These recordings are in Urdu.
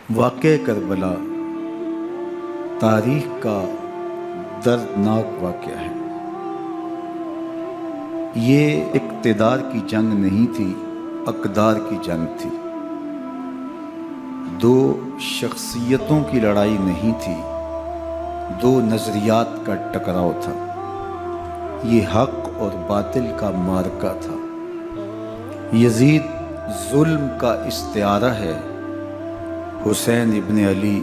واقعہ کربلا تاریخ کا دردناک واقعہ ہے۔ یہ اقتدار کی جنگ نہیں تھی، اقدار کی جنگ تھی۔ دو شخصیتوں کی لڑائی نہیں تھی، دو نظریات کا ٹکراؤ تھا۔ یہ حق اور باطل کا معرکہ تھا۔ یزید ظلم کا استعارہ ہے، حسین ابن علی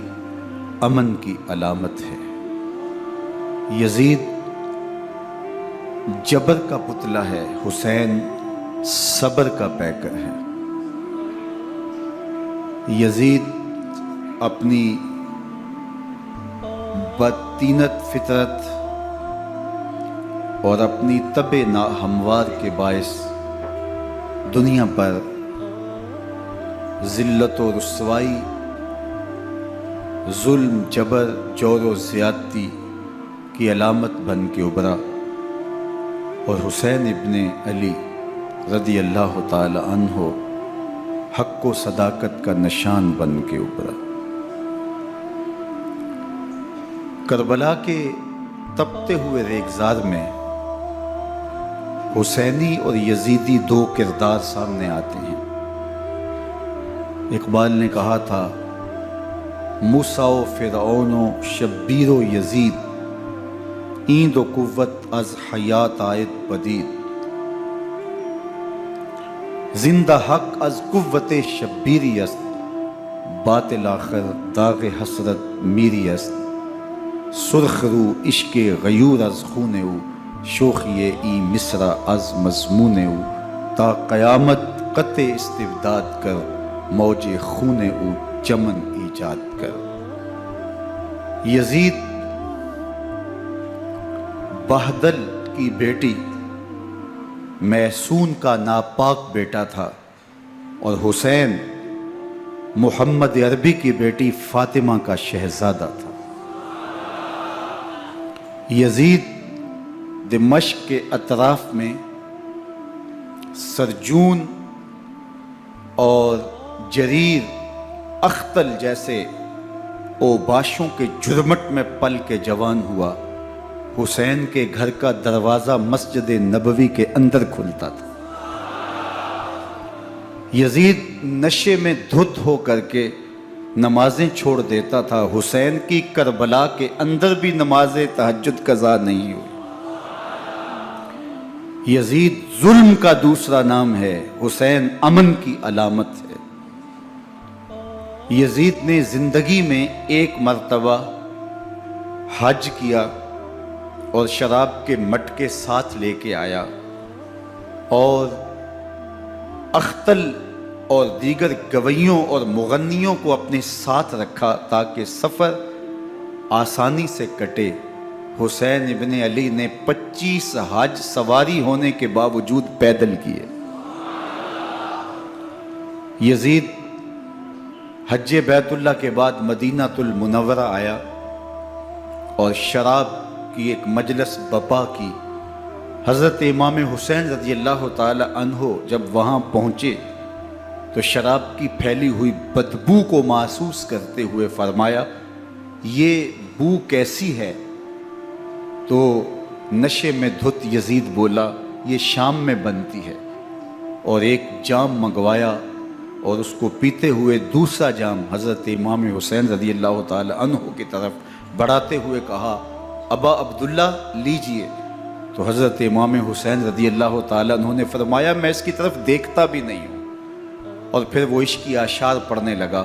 امن کی علامت ہے۔ یزید جبر کا پتلا ہے، حسین صبر کا پیکر ہے۔ یزید اپنی بدطینت فطرت اور اپنی طبع ناہموار کے باعث دنیا پر ذلت و رسوائی، ظلم، جبر، جور و زیادتی کی علامت بن کے ابھرا، اور حسین ابن علی رضی اللہ تعالی عنہ حق و صداقت کا نشان بن کے ابھرا۔ کربلا کے تپتے ہوئے ریگزار میں حسینی اور یزیدی دو کردار سامنے آتے ہیں۔ اقبال نے کہا تھا، موسیٰ و فرعون و شبیر و یزید، ایند و قوت از حیات آید پدید، زندہ حق از قوت شبیری است، باطل آخر داغ حسرت میری است، سرخ رو عشق غیور از خون او، شوخی ای مصر از مضمون او، تا قیامت قطع استبداد کر، موج خون او چمن ایجاد کر۔ یزید بہدل کی بیٹی محسون کا ناپاک بیٹا تھا، اور حسین محمد عربی کی بیٹی فاطمہ کا شہزادہ تھا۔ یزید دمشق کے اطراف میں سرجون اور جریر، اختل جیسے اوباشوں کے جرمٹ میں پل کے جوان ہوا۔ حسین کے گھر کا دروازہ مسجد نبوی کے اندر کھلتا تھا۔ یزید نشے میں دھت ہو کر کے نمازیں چھوڑ دیتا تھا۔ حسین کی کربلا کے اندر بھی نماز تہجد قضا نہیں ہوئی۔ یزید ظلم کا دوسرا نام ہے، حسین امن کی علامت ہے۔ یزید نے زندگی میں ایک مرتبہ حج کیا اور شراب کے مٹکے ساتھ لے کے آیا، اور اختل اور دیگر گویوں اور مغنیوں کو اپنے ساتھ رکھا تاکہ سفر آسانی سے کٹے۔ حسین ابن علی نے 25 حج سواری ہونے کے باوجود پیدل کیے۔ یزید حج بیت اللہ کے بعد مدینہ المنورہ آیا اور شراب کی ایک مجلس بپا کی۔ حضرت امام حسین رضی اللہ تعالی عنہ جب وہاں پہنچے تو شراب کی پھیلی ہوئی بدبو کو محسوس کرتے ہوئے فرمایا، یہ بو کیسی ہے؟ تو نشے میں دھت یزید بولا، یہ شام میں بنتی ہے، اور ایک جام منگوایا اور اس کو پیتے ہوئے دوسرا جام حضرت امام حسین رضی اللہ تعالی عنہ کی طرف بڑھاتے ہوئے کہا، ابا عبداللہ لیجئے۔ تو حضرت امام حسین رضی اللہ تعالی عنہ نے فرمایا، میں اس کی طرف دیکھتا بھی نہیں ہوں، اور پھر وہ عشقی اشعار پڑھنے لگا۔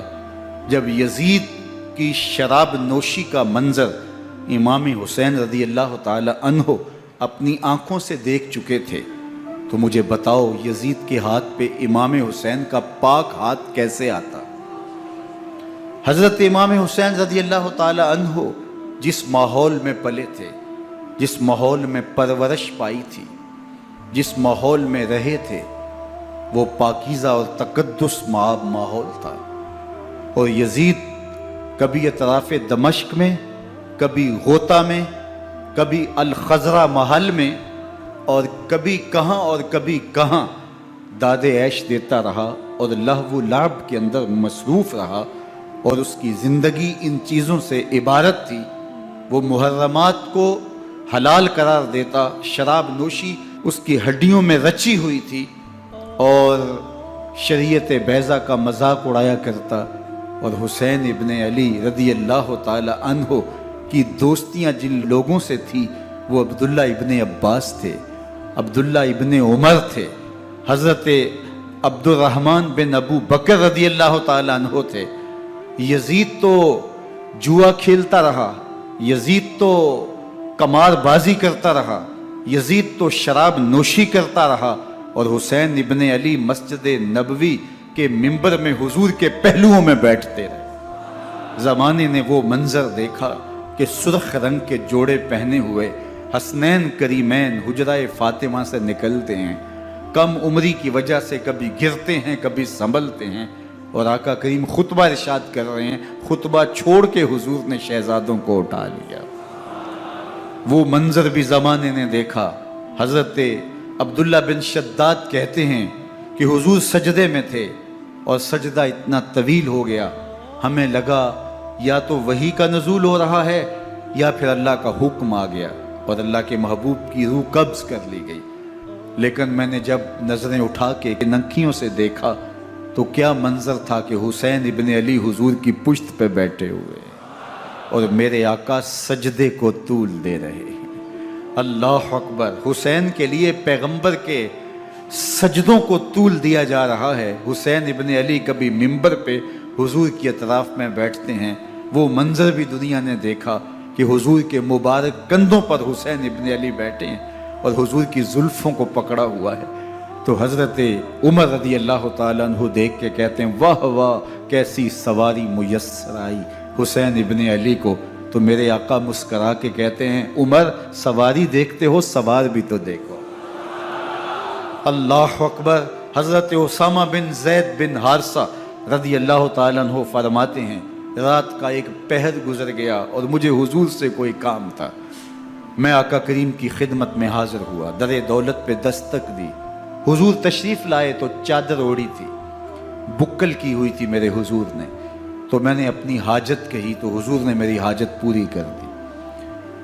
جب یزید کی شراب نوشی کا منظر امام حسین رضی اللہ تعالی عنہ اپنی آنکھوں سے دیکھ چکے تھے، تو مجھے بتاؤ یزید کے ہاتھ پہ امام حسین کا پاک ہاتھ کیسے آتا؟ حضرت امام حسین رضی اللہ تعالی عنہ جس ماحول میں پلے تھے، جس ماحول میں پرورش پائی تھی، جس ماحول میں رہے تھے، وہ پاکیزہ اور تقدس ماحول تھا۔ اور یزید کبھی اطراف دمشق میں، کبھی غوطہ میں، کبھی الخزرہ محل میں، اور کبھی کہاں اور کبھی کہاں داد عیش دیتا رہا اور لہو و لعب کے اندر مصروف رہا، اور اس کی زندگی ان چیزوں سے عبارت تھی۔ وہ محرمات کو حلال قرار دیتا، شراب نوشی اس کی ہڈیوں میں رچی ہوئی تھی، اور شریعت بیضا کا مذاق اڑایا کرتا۔ اور حسین ابن علی رضی اللہ تعالی عنہ کی دوستیاں جن لوگوں سے تھی وہ عبداللہ ابن عباس تھے، عبداللہ ابن عمر تھے، حضرت عبد الرحمن بن ابو بکر رضی اللہ تعالی عنہ تھے۔ یزید تو جوا کھیلتا رہا، یزید تو قمار بازی کرتا رہا، یزید تو شراب نوشی کرتا رہا، اور حسین ابن علی مسجد نبوی کے ممبر میں حضور کے پہلوؤں میں بیٹھتے رہے۔ زمانے نے وہ منظر دیکھا کہ سرخ رنگ کے جوڑے پہنے ہوئے حسنین کریمین حجرہ فاطمہ سے نکلتے ہیں، کم عمری کی وجہ سے کبھی گرتے ہیں کبھی سنبھلتے ہیں، اور آقا کریم خطبہ ارشاد کر رہے ہیں، خطبہ چھوڑ کے حضور نے شہزادوں کو اٹھا لیا۔ وہ منظر بھی زمانے نے دیکھا۔ حضرت عبداللہ بن شداد کہتے ہیں کہ حضور سجدے میں تھے اور سجدہ اتنا طویل ہو گیا، ہمیں لگا یا تو وحی کا نزول ہو رہا ہے یا پھر اللہ کا حکم آ گیا اور اللہ کے محبوب کی روح قبض کر لی گئی۔ لیکن میں نے جب نظریں اٹھا کے ننکیوں سے دیکھا تو کیا منظر تھا کہ حسین ابن علی حضور کی پشت پہ بیٹھے ہوئے اور میرے آقا سجدے کو طول دے رہے ہیں۔ اللہ اکبر! حسین کے لیے پیغمبر کے سجدوں کو طول دیا جا رہا ہے۔ حسین ابن علی کبھی ممبر پہ حضور کی اطراف میں بیٹھتے ہیں، وہ منظر بھی دنیا نے دیکھا کہ حضور کے مبارک کندھوں پر حسین ابن علی بیٹھے ہیں اور حضور کی زلفوں کو پکڑا ہوا ہے۔ تو حضرت عمر رضی اللہ تعالیٰ عنہ دیکھ کے کہتے ہیں واہ واہ کیسی سواری میسر آئی حسین ابن علی کو۔ تو میرے آقا مسکرا کے کہتے ہیں عمر سواری دیکھتے ہو سوار بھی تو دیکھو۔ اللہ اکبر! حضرت اسامہ بن زید بن حارثہ رضی اللہ تعالیٰ عنہ فرماتے ہیں رات کا ایک پہر گزر گیا اور مجھے حضور سے کوئی کام تھا۔ میں آقا کریم کی خدمت میں حاضر ہوا، در دولت پہ دستک دی۔ حضور تشریف لائے تو چادر اوڑی تھی، بکل کی ہوئی تھی میرے حضور نے، تو میں نے اپنی حاجت کہی تو حضور نے میری حاجت پوری کر دی۔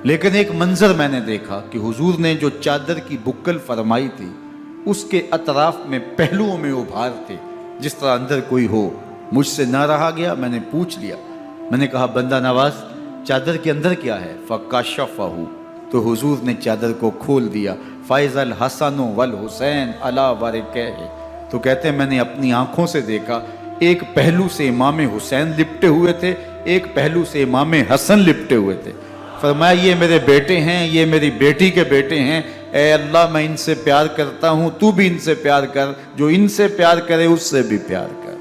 لیکن ایک منظر میں نے دیکھا کہ حضور نے جو چادر کی بکل فرمائی تھی اس کے اطراف میں پہلوؤں میں ابھار تھے جس طرح اندر کوئی ہو۔ مجھ سے نہ رہا گیا، میں نے پوچھ لیا، میں نے کہا بندہ نواز چادر کے اندر کیا ہے؟ فَكَشَفَهُ، تو حضور نے چادر کو کھول دیا۔ فَإِذَا الْحَسَنُ وَالْحُسَيْنُ عَلَىٰ وَرِكَيْهِ، تو کہتے ہیں میں نے اپنی آنکھوں سے دیکھا ایک پہلو سے امام حسین لپٹے ہوئے تھے، ایک پہلو سے امام حسن لپٹے ہوئے تھے۔ فرمایا یہ میرے بیٹے ہیں، یہ میری بیٹی کے بیٹے ہیں، اے اللہ میں ان سے پیار کرتا ہوں، تو بھی ان سے پیار کر، جو ان سے پیار کرے اس سے بھی پیار کر۔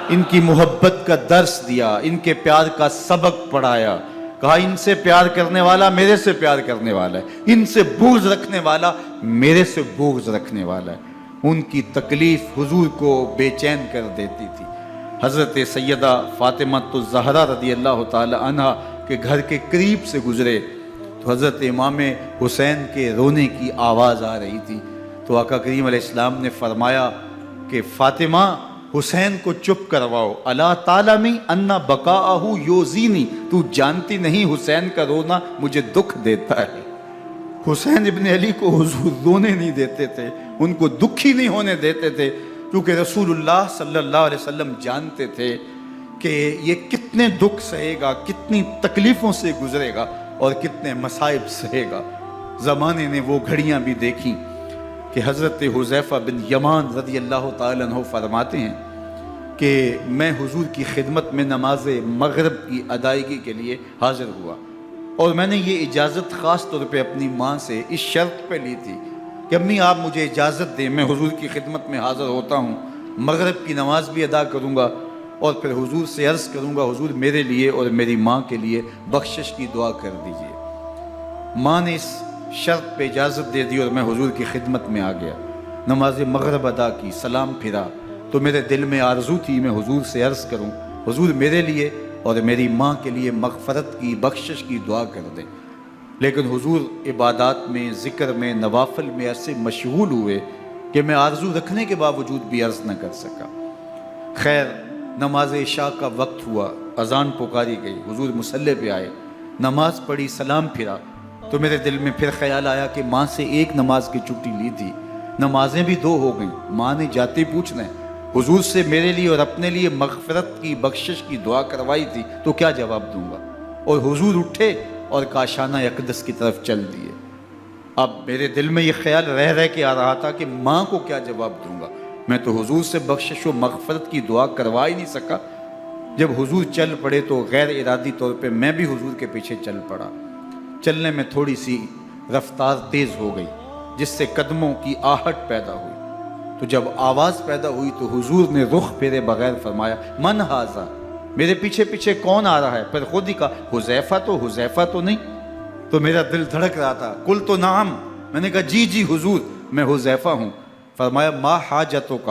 ان کی محبت کا درس دیا، ان کے پیار کا سبق پڑھایا، کہا ان سے پیار کرنے والا میرے سے پیار کرنے والا ہے، ان سے بغض رکھنے والا میرے سے بغض رکھنے والا ہے۔ ان کی تکلیف حضور کو بے چین کر دیتی تھی۔ حضرت سیدہ فاطمہ الزہرا رضی اللہ تعالی عنہ کے گھر کے قریب سے گزرے تو حضرت امام حسین کے رونے کی آواز آ رہی تھی، تو آقا کریم علیہ السلام نے فرمایا کہ فاطمہ حسین کو چپ کرواؤ، الا تعلمی ان بقاءہ یوزینی، تو جانتی نہیں حسین کا رونا مجھے دکھ دیتا ہے۔ حسین ابن علی کو حضور رونے نہیں دیتے تھے، ان کو دکھی نہیں ہونے دیتے تھے، کیونکہ رسول اللہ صلی اللہ علیہ وسلم جانتے تھے کہ یہ کتنے دکھ سہے گا، کتنی تکلیفوں سے گزرے گا اور کتنے مصائب سہے گا۔ زمانے نے وہ گھڑیاں بھی دیکھیں کہ حضرت حذیفہ بن یمان رضی اللہ تعالیٰ عنہ فرماتے ہیں کہ میں حضور کی خدمت میں نماز مغرب کی ادائیگی کے لیے حاضر ہوا، اور میں نے یہ اجازت خاص طور پہ اپنی ماں سے اس شرط پہ لی تھی کہ امی آپ مجھے اجازت دیں، میں حضور کی خدمت میں حاضر ہوتا ہوں، مغرب کی نماز بھی ادا کروں گا اور پھر حضور سے عرض کروں گا حضور میرے لیے اور میری ماں کے لیے بخشش کی دعا کر دیجئے۔ ماں نے اس شرط پہ اجازت دے دی اور میں حضور کی خدمت میں آ گیا، نماز مغرب ادا کی، سلام پھرا تو میرے دل میں آرزو تھی میں حضور سے عرض کروں حضور میرے لیے اور میری ماں کے لیے مغفرت کی بخشش کی دعا کر دیں، لیکن حضور عبادات میں ذکر میں نوافل میں ایسے مشغول ہوئے کہ میں آرزو رکھنے کے باوجود بھی عرض نہ کر سکا۔ خیر نماز عشاء کا وقت ہوا، اذان پکاری گئی، حضور مصلی پہ آئے، نماز پڑھی، سلام پھرا، تو میرے دل میں پھر خیال آیا کہ ماں سے ایک نماز کی چھٹی لی تھی، نمازیں بھی 2 ہو گئیں، ماں نے جاتے پوچھنا ہے حضور سے میرے لیے اور اپنے لیے مغفرت کی، بخشش کی دعا کروائی تھی، تو کیا جواب دوں گا؟ اور حضور اٹھے اور کاشانہ اقدس کی طرف چل دیے۔ اب میرے دل میں یہ خیال رہ کے آ رہا تھا کہ ماں کو کیا جواب دوں گا؟ میں تو حضور سے بخشش و مغفرت کی دعا کروا ہی نہیں سکا۔ جب حضور چل پڑے تو غیر ارادی طور پہ میں بھی حضور کے پیچھے چل پڑا۔ چلنے میں تھوڑی سی رفتار تیز ہو گئی، جس سے قدموں کی آہٹ پیدا ہوئی۔ تو جب آواز پیدا ہوئی تو حضور نے رخ پھیرے بغیر فرمایا من ھذا، میرے پیچھے پیچھے کون آ رہا ہے؟ پھر خود ہی کہا حذیفہ تو نہیں؟ تو میرا دل دھڑک رہا تھا، قلت نعم، میں نے کہا جی حضور میں حذیفہ ہوں۔ فرمایا ما حاجتک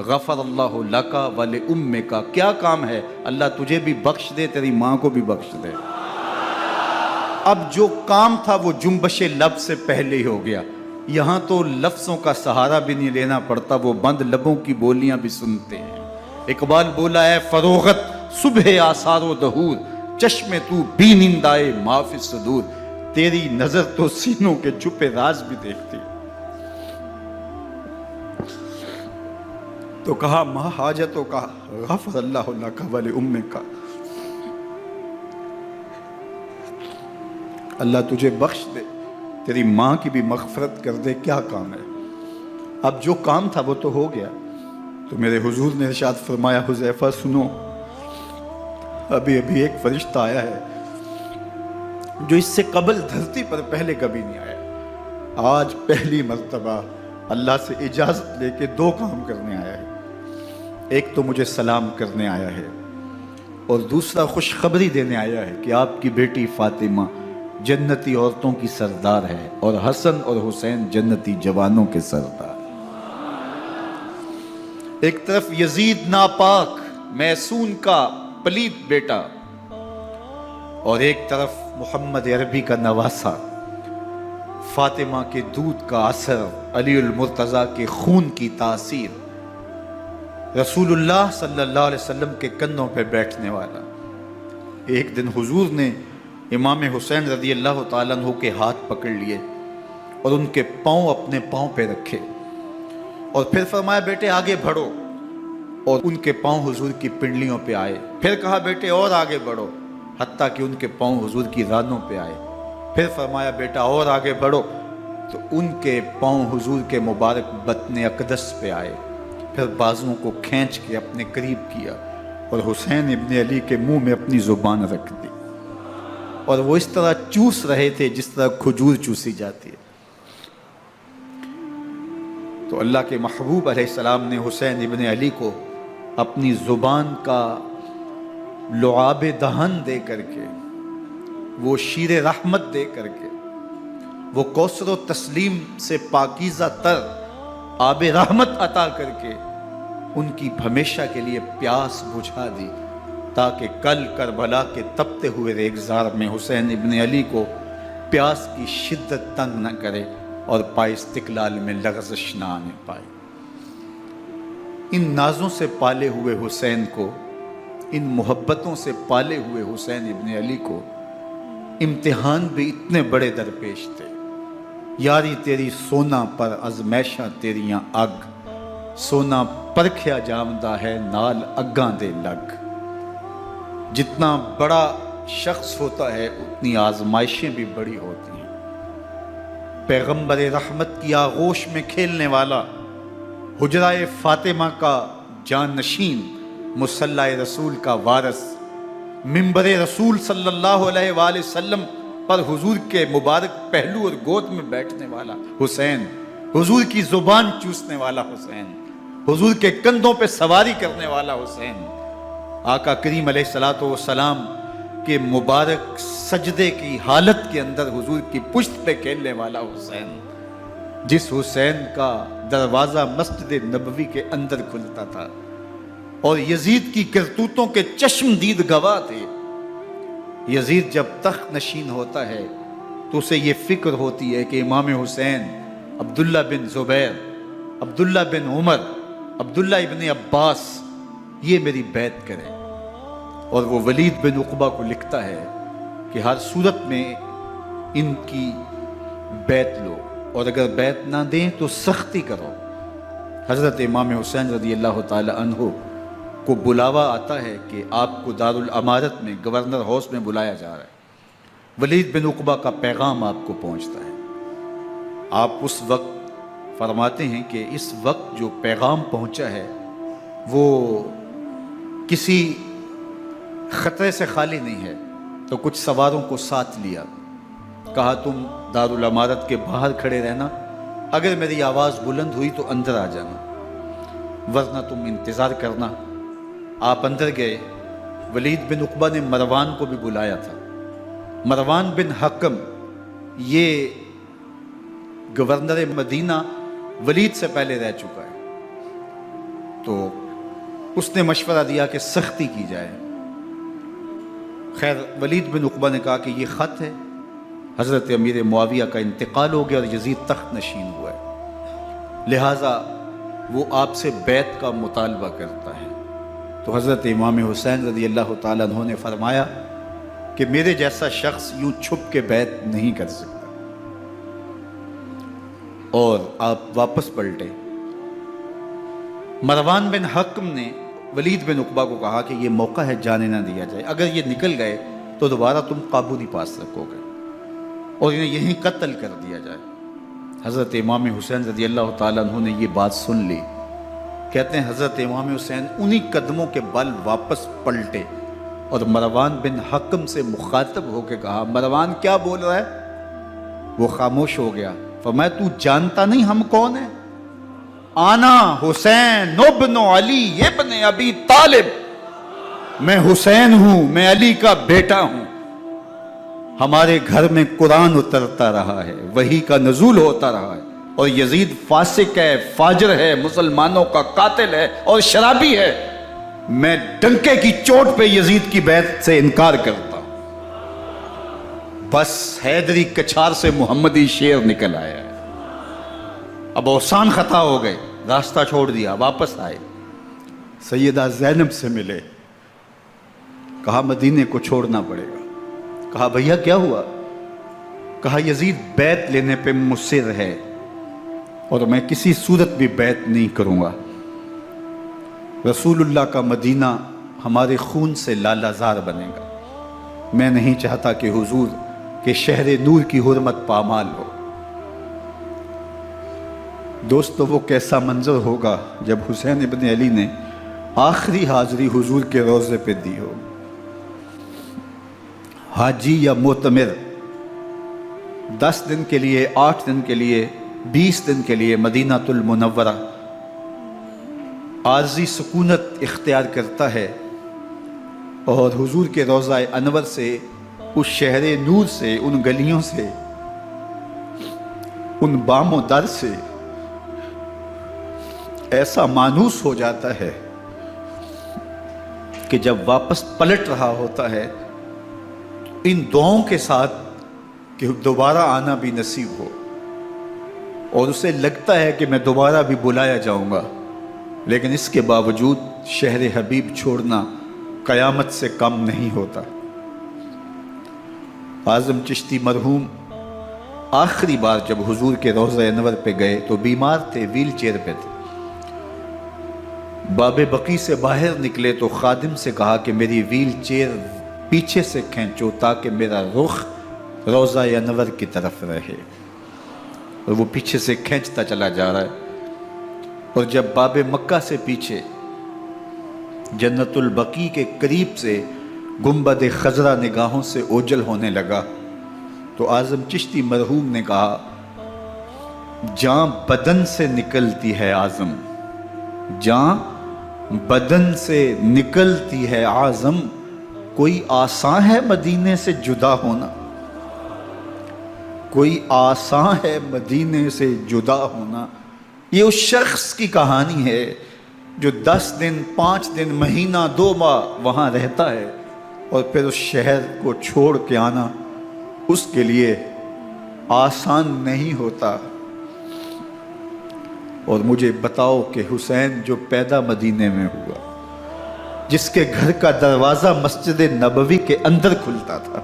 غفر اللہ لک ولامک، کیا کام ہے؟ اللہ تجھے بھی بخش دے، تیری ماں کو بھی بخش دے۔ اب جو کام تھا وہ جنبش لب سے پہلے ہی ہو گیا، یہاں تو لفظوں کا سہارا بھی نہیں لینا پڑتا، وہ بند لبوں کی بولیاں بھی سنتے ہیں۔ اقبال بولا ہے فروغت صبح آثار و دہور، چشم تو بی نندائے ما فی الصدور، تیری نظر تو سینوں کے چھپے راز بھی دیکھتی۔ تو کہا ما حاجتوں کا غفر اللہ لک ولامک، اللہ تجھے بخش دے، تیری ماں کی بھی مغفرت کر دے، کیا کام ہے؟ اب جو کام تھا وہ تو ہو گیا۔ تو میرے حضور نے ارشاد فرمایا حذیفہ سنو، ابھی ایک فرشتہ آیا ہے جو اس سے قبل دھرتی پر پہلے کبھی نہیں آیا، آج پہلی مرتبہ اللہ سے اجازت لے کے 2 کام کرنے آیا ہے۔ ایک تو مجھے سلام کرنے آیا ہے، اور دوسرا خوشخبری دینے آیا ہے کہ آپ کی بیٹی فاطمہ جنتی عورتوں کی سردار ہے، اور حسن اور حسین جنتی جوانوں کے سردار۔ ایک طرف یزید ناپاک میسون کا پلیت بیٹا، اور ایک طرف محمد عربی کا نواسا، فاطمہ کے دودھ کا اثر، علی المرتضیٰ کے خون کی تاثیر، رسول اللہ صلی اللہ علیہ وسلم کے کندھوں پہ بیٹھنے والا۔ ایک دن حضور نے امام حسین رضی اللہ تعالیٰ عنہ کے ہاتھ پکڑ لیے اور ان کے پاؤں اپنے پاؤں پہ رکھے، اور پھر فرمایا بیٹے آگے بڑھو، اور ان کے پاؤں حضور کی پنڈلیوں پہ آئے۔ پھر کہا بیٹے اور آگے بڑھو، حتیٰ کہ ان کے پاؤں حضور کی رانوں پہ آئے۔ پھر فرمایا بیٹا اور آگے بڑھو، تو ان کے پاؤں حضور کے مبارک بطن اقدس پہ آئے۔ پھر بازوؤں کو کھینچ کے اپنے قریب کیا اور حسین ابن علی کے منہ میں اپنی زبان رکھ دی، اور وہ اس طرح چوس رہے تھے جس طرح کھجور چوسی جاتی ہے۔ تو اللہ کے محبوب علیہ السلام نے حسین ابن علی کو اپنی زبان کا لعاب دہن دے کر کے، وہ شیر رحمت دے کر کے، وہ کوثر و تسلیم سے پاکیزہ تر آب رحمت عطا کر کے ان کی ہمیشہ کے لیے پیاس بجھا دی، تاکہ کل کربلا کے تپتے ہوئے ریگزار میں حسین ابن علی کو پیاس کی شدت تنگ نہ کرے اور پائے استقلال میں لغزش نہ آنے پائے۔ ان نازوں سے پالے ہوئے حسین کو، ان محبتوں سے پالے ہوئے حسین ابن علی کو امتحان بھی اتنے بڑے درپیش تھے۔ یاری تیری سونا پر ازمیشہ تیریاں اگ، سونا پرکھیا جامدہ ہے نال اگاں دے لگ۔ جتنا بڑا شخص ہوتا ہے اتنی آزمائشیں بھی بڑی ہوتی ہیں۔ پیغمبر رحمت کی آغوش میں کھیلنے والا، حجرہ فاطمہ کا جانشین، مصلی رسول کا وارث، منبر رسول صلی اللہ علیہ وآلہ وسلم پر حضور کے مبارک پہلو اور گود میں بیٹھنے والا حسین، حضور کی زبان چوسنے والا حسین، حضور کے کندھوں پہ سواری کرنے والا حسین، آقا کریم علیہ السلام کے مبارک سجدے کی حالت کے اندر حضور کی پشت پہ کھیلنے والا حسین، جس حسین کا دروازہ مسجد نبوی کے اندر کھلتا تھا اور یزید کی کرتوتوں کے چشم دید گواہ تھے۔ یزید جب تخت نشین ہوتا ہے تو اسے یہ فکر ہوتی ہے کہ امام حسین عبداللہ بن زبیر، عبداللہ بن عمر، عبداللہ ابن عباس یہ میری بیعت کریں. اور وہ ولید بن عقبہ کو لکھتا ہے کہ ہر صورت میں ان کی بیعت لو، اور اگر بیعت نہ دیں تو سختی کرو. حضرت امام حسین رضی اللہ تعالی عنہ کو بلاوا آتا ہے کہ آپ کو دارالامارت میں گورنر ہاؤس میں بلایا جا رہا ہے. ولید بن عقبہ کا پیغام آپ کو پہنچتا ہے. آپ اس وقت فرماتے ہیں کہ اس وقت جو پیغام پہنچا ہے وہ کسی خطرے سے خالی نہیں ہے. تو کچھ سواروں کو ساتھ لیا، کہا تم دارالامارت کے باہر کھڑے رہنا، اگر میری آواز بلند ہوئی تو اندر آ جانا، ورنہ تم انتظار کرنا. آپ اندر گئے. ولید بن عقبہ نے مروان کو بھی بلایا تھا. مروان بن حکم یہ گورنر مدینہ ولید سے پہلے رہ چکا ہے، تو اس نے مشورہ دیا کہ سختی کی جائے. خیر ولید بن عقبہ نے کہا کہ یہ خط ہے، حضرت امیر معاویہ کا انتقال ہو گیا اور یزید تخت نشین ہوا ہے، لہٰذا وہ آپ سے بیعت کا مطالبہ کرتا ہے. تو حضرت امام حسین رضی اللہ تعالیٰ عنہ نے فرمایا کہ میرے جیسا شخص یوں چھپ کے بیعت نہیں کر سکتا. اور آپ واپس پلٹے. مروان بن حکم نے ولید بن عقبہ کو کہا کہ یہ موقع ہے جانے نہ دیا جائے، اگر یہ نکل گئے تو دوبارہ تم قابو نہیں پا سکو گے، اور انہیں یہیں قتل کر دیا جائے. حضرت امام حسین رضی اللہ تعالیٰ عنہ نے یہ بات سن لی. کہتے ہیں حضرت امام حسین انہی قدموں کے بل واپس پلٹے اور مروان بن حکم سے مخاطب ہو کے کہا، مروان کیا بول رہا ہے؟ وہ خاموش ہو گیا. فرمایا تو جانتا نہیں ہم کون ہیں؟ آنا حسین ابن علی ابن ابی طالب، میں حسین ہوں، میں علی کا بیٹا ہوں. ہمارے گھر میں قرآن اترتا رہا ہے، وحی کا نزول ہوتا رہا ہے، اور یزید فاسق ہے، فاجر ہے، مسلمانوں کا قاتل ہے اور شرابی ہے. میں ڈنکے کی چوٹ پہ یزید کی بیعت سے انکار کرتا ہوں. بس حیدری کچھار سے محمدی شیر نکل آیا ہے. اب اوسان خطا ہو گئے، راستہ چھوڑ دیا، واپس آئے. سیدہ زینب سے ملے، کہا مدینے کو چھوڑنا پڑے گا. کہا بھیا کیا ہوا؟ کہا یزید بیعت لینے پہ مصر ہے اور میں کسی صورت بھی بیعت نہیں کروں گا. رسول اللہ کا مدینہ ہمارے خون سے لالہ زار بنے گا. میں نہیں چاہتا کہ حضور کے شہر نور کی حرمت پامال ہو. دوستو وہ کیسا منظر ہوگا جب حسین ابن علی نے آخری حاضری حضور کے روضے پہ دی ہو. حاجی یا معتمر 10 دن کے لیے، 8 دن کے لیے، 20 دن کے لیے مدینہ المنورہ عارضی سکونت اختیار کرتا ہے، اور حضور کے روضہ انور سے، اس شہر نور سے، ان گلیوں سے، ان بام و در سے ایسا مانوس ہو جاتا ہے کہ جب واپس پلٹ رہا ہوتا ہے ان دعاؤں کے ساتھ کہ دوبارہ آنا بھی نصیب ہو، اور اسے لگتا ہے کہ میں دوبارہ بھی بلایا جاؤں گا، لیکن اس کے باوجود شہر حبیب چھوڑنا قیامت سے کم نہیں ہوتا. اعظم چشتی مرحوم آخری بار جب حضور کے روضہ انور پہ گئے تو بیمار تھے، ویل چیئر پہ تھے. باب بقی سے باہر نکلے تو خادم سے کہا کہ میری ویل چیئر پیچھے سے کھینچو تاکہ میرا رخ روضہ انور کی طرف رہے. اور وہ پیچھے سے کھینچتا چلا جا رہا ہے، اور جب باب مکہ سے پیچھے جنت البقیع کے قریب سے گنبد خضرا نگاہوں سے اوجل ہونے لگا تو اعظم چشتی مرحوم نے کہا، جان بدن سے نکلتی ہے اعظم، جان بدن سے نکلتی ہے اعظم، کوئی آسان ہے مدینے سے جدا ہونا، کوئی آسان ہے مدینے سے جدا ہونا. یہ اس شخص کی کہانی ہے جو 10 دن، 5 دن، مہینہ، 2 ماہ وہاں رہتا ہے، اور پھر اس شہر کو چھوڑ کے آنا اس کے لیے آسان نہیں ہوتا. اور مجھے بتاؤ کہ حسین جو پیدا مدینے میں ہوا، جس کے گھر کا دروازہ مسجد نبوی کے اندر کھلتا تھا،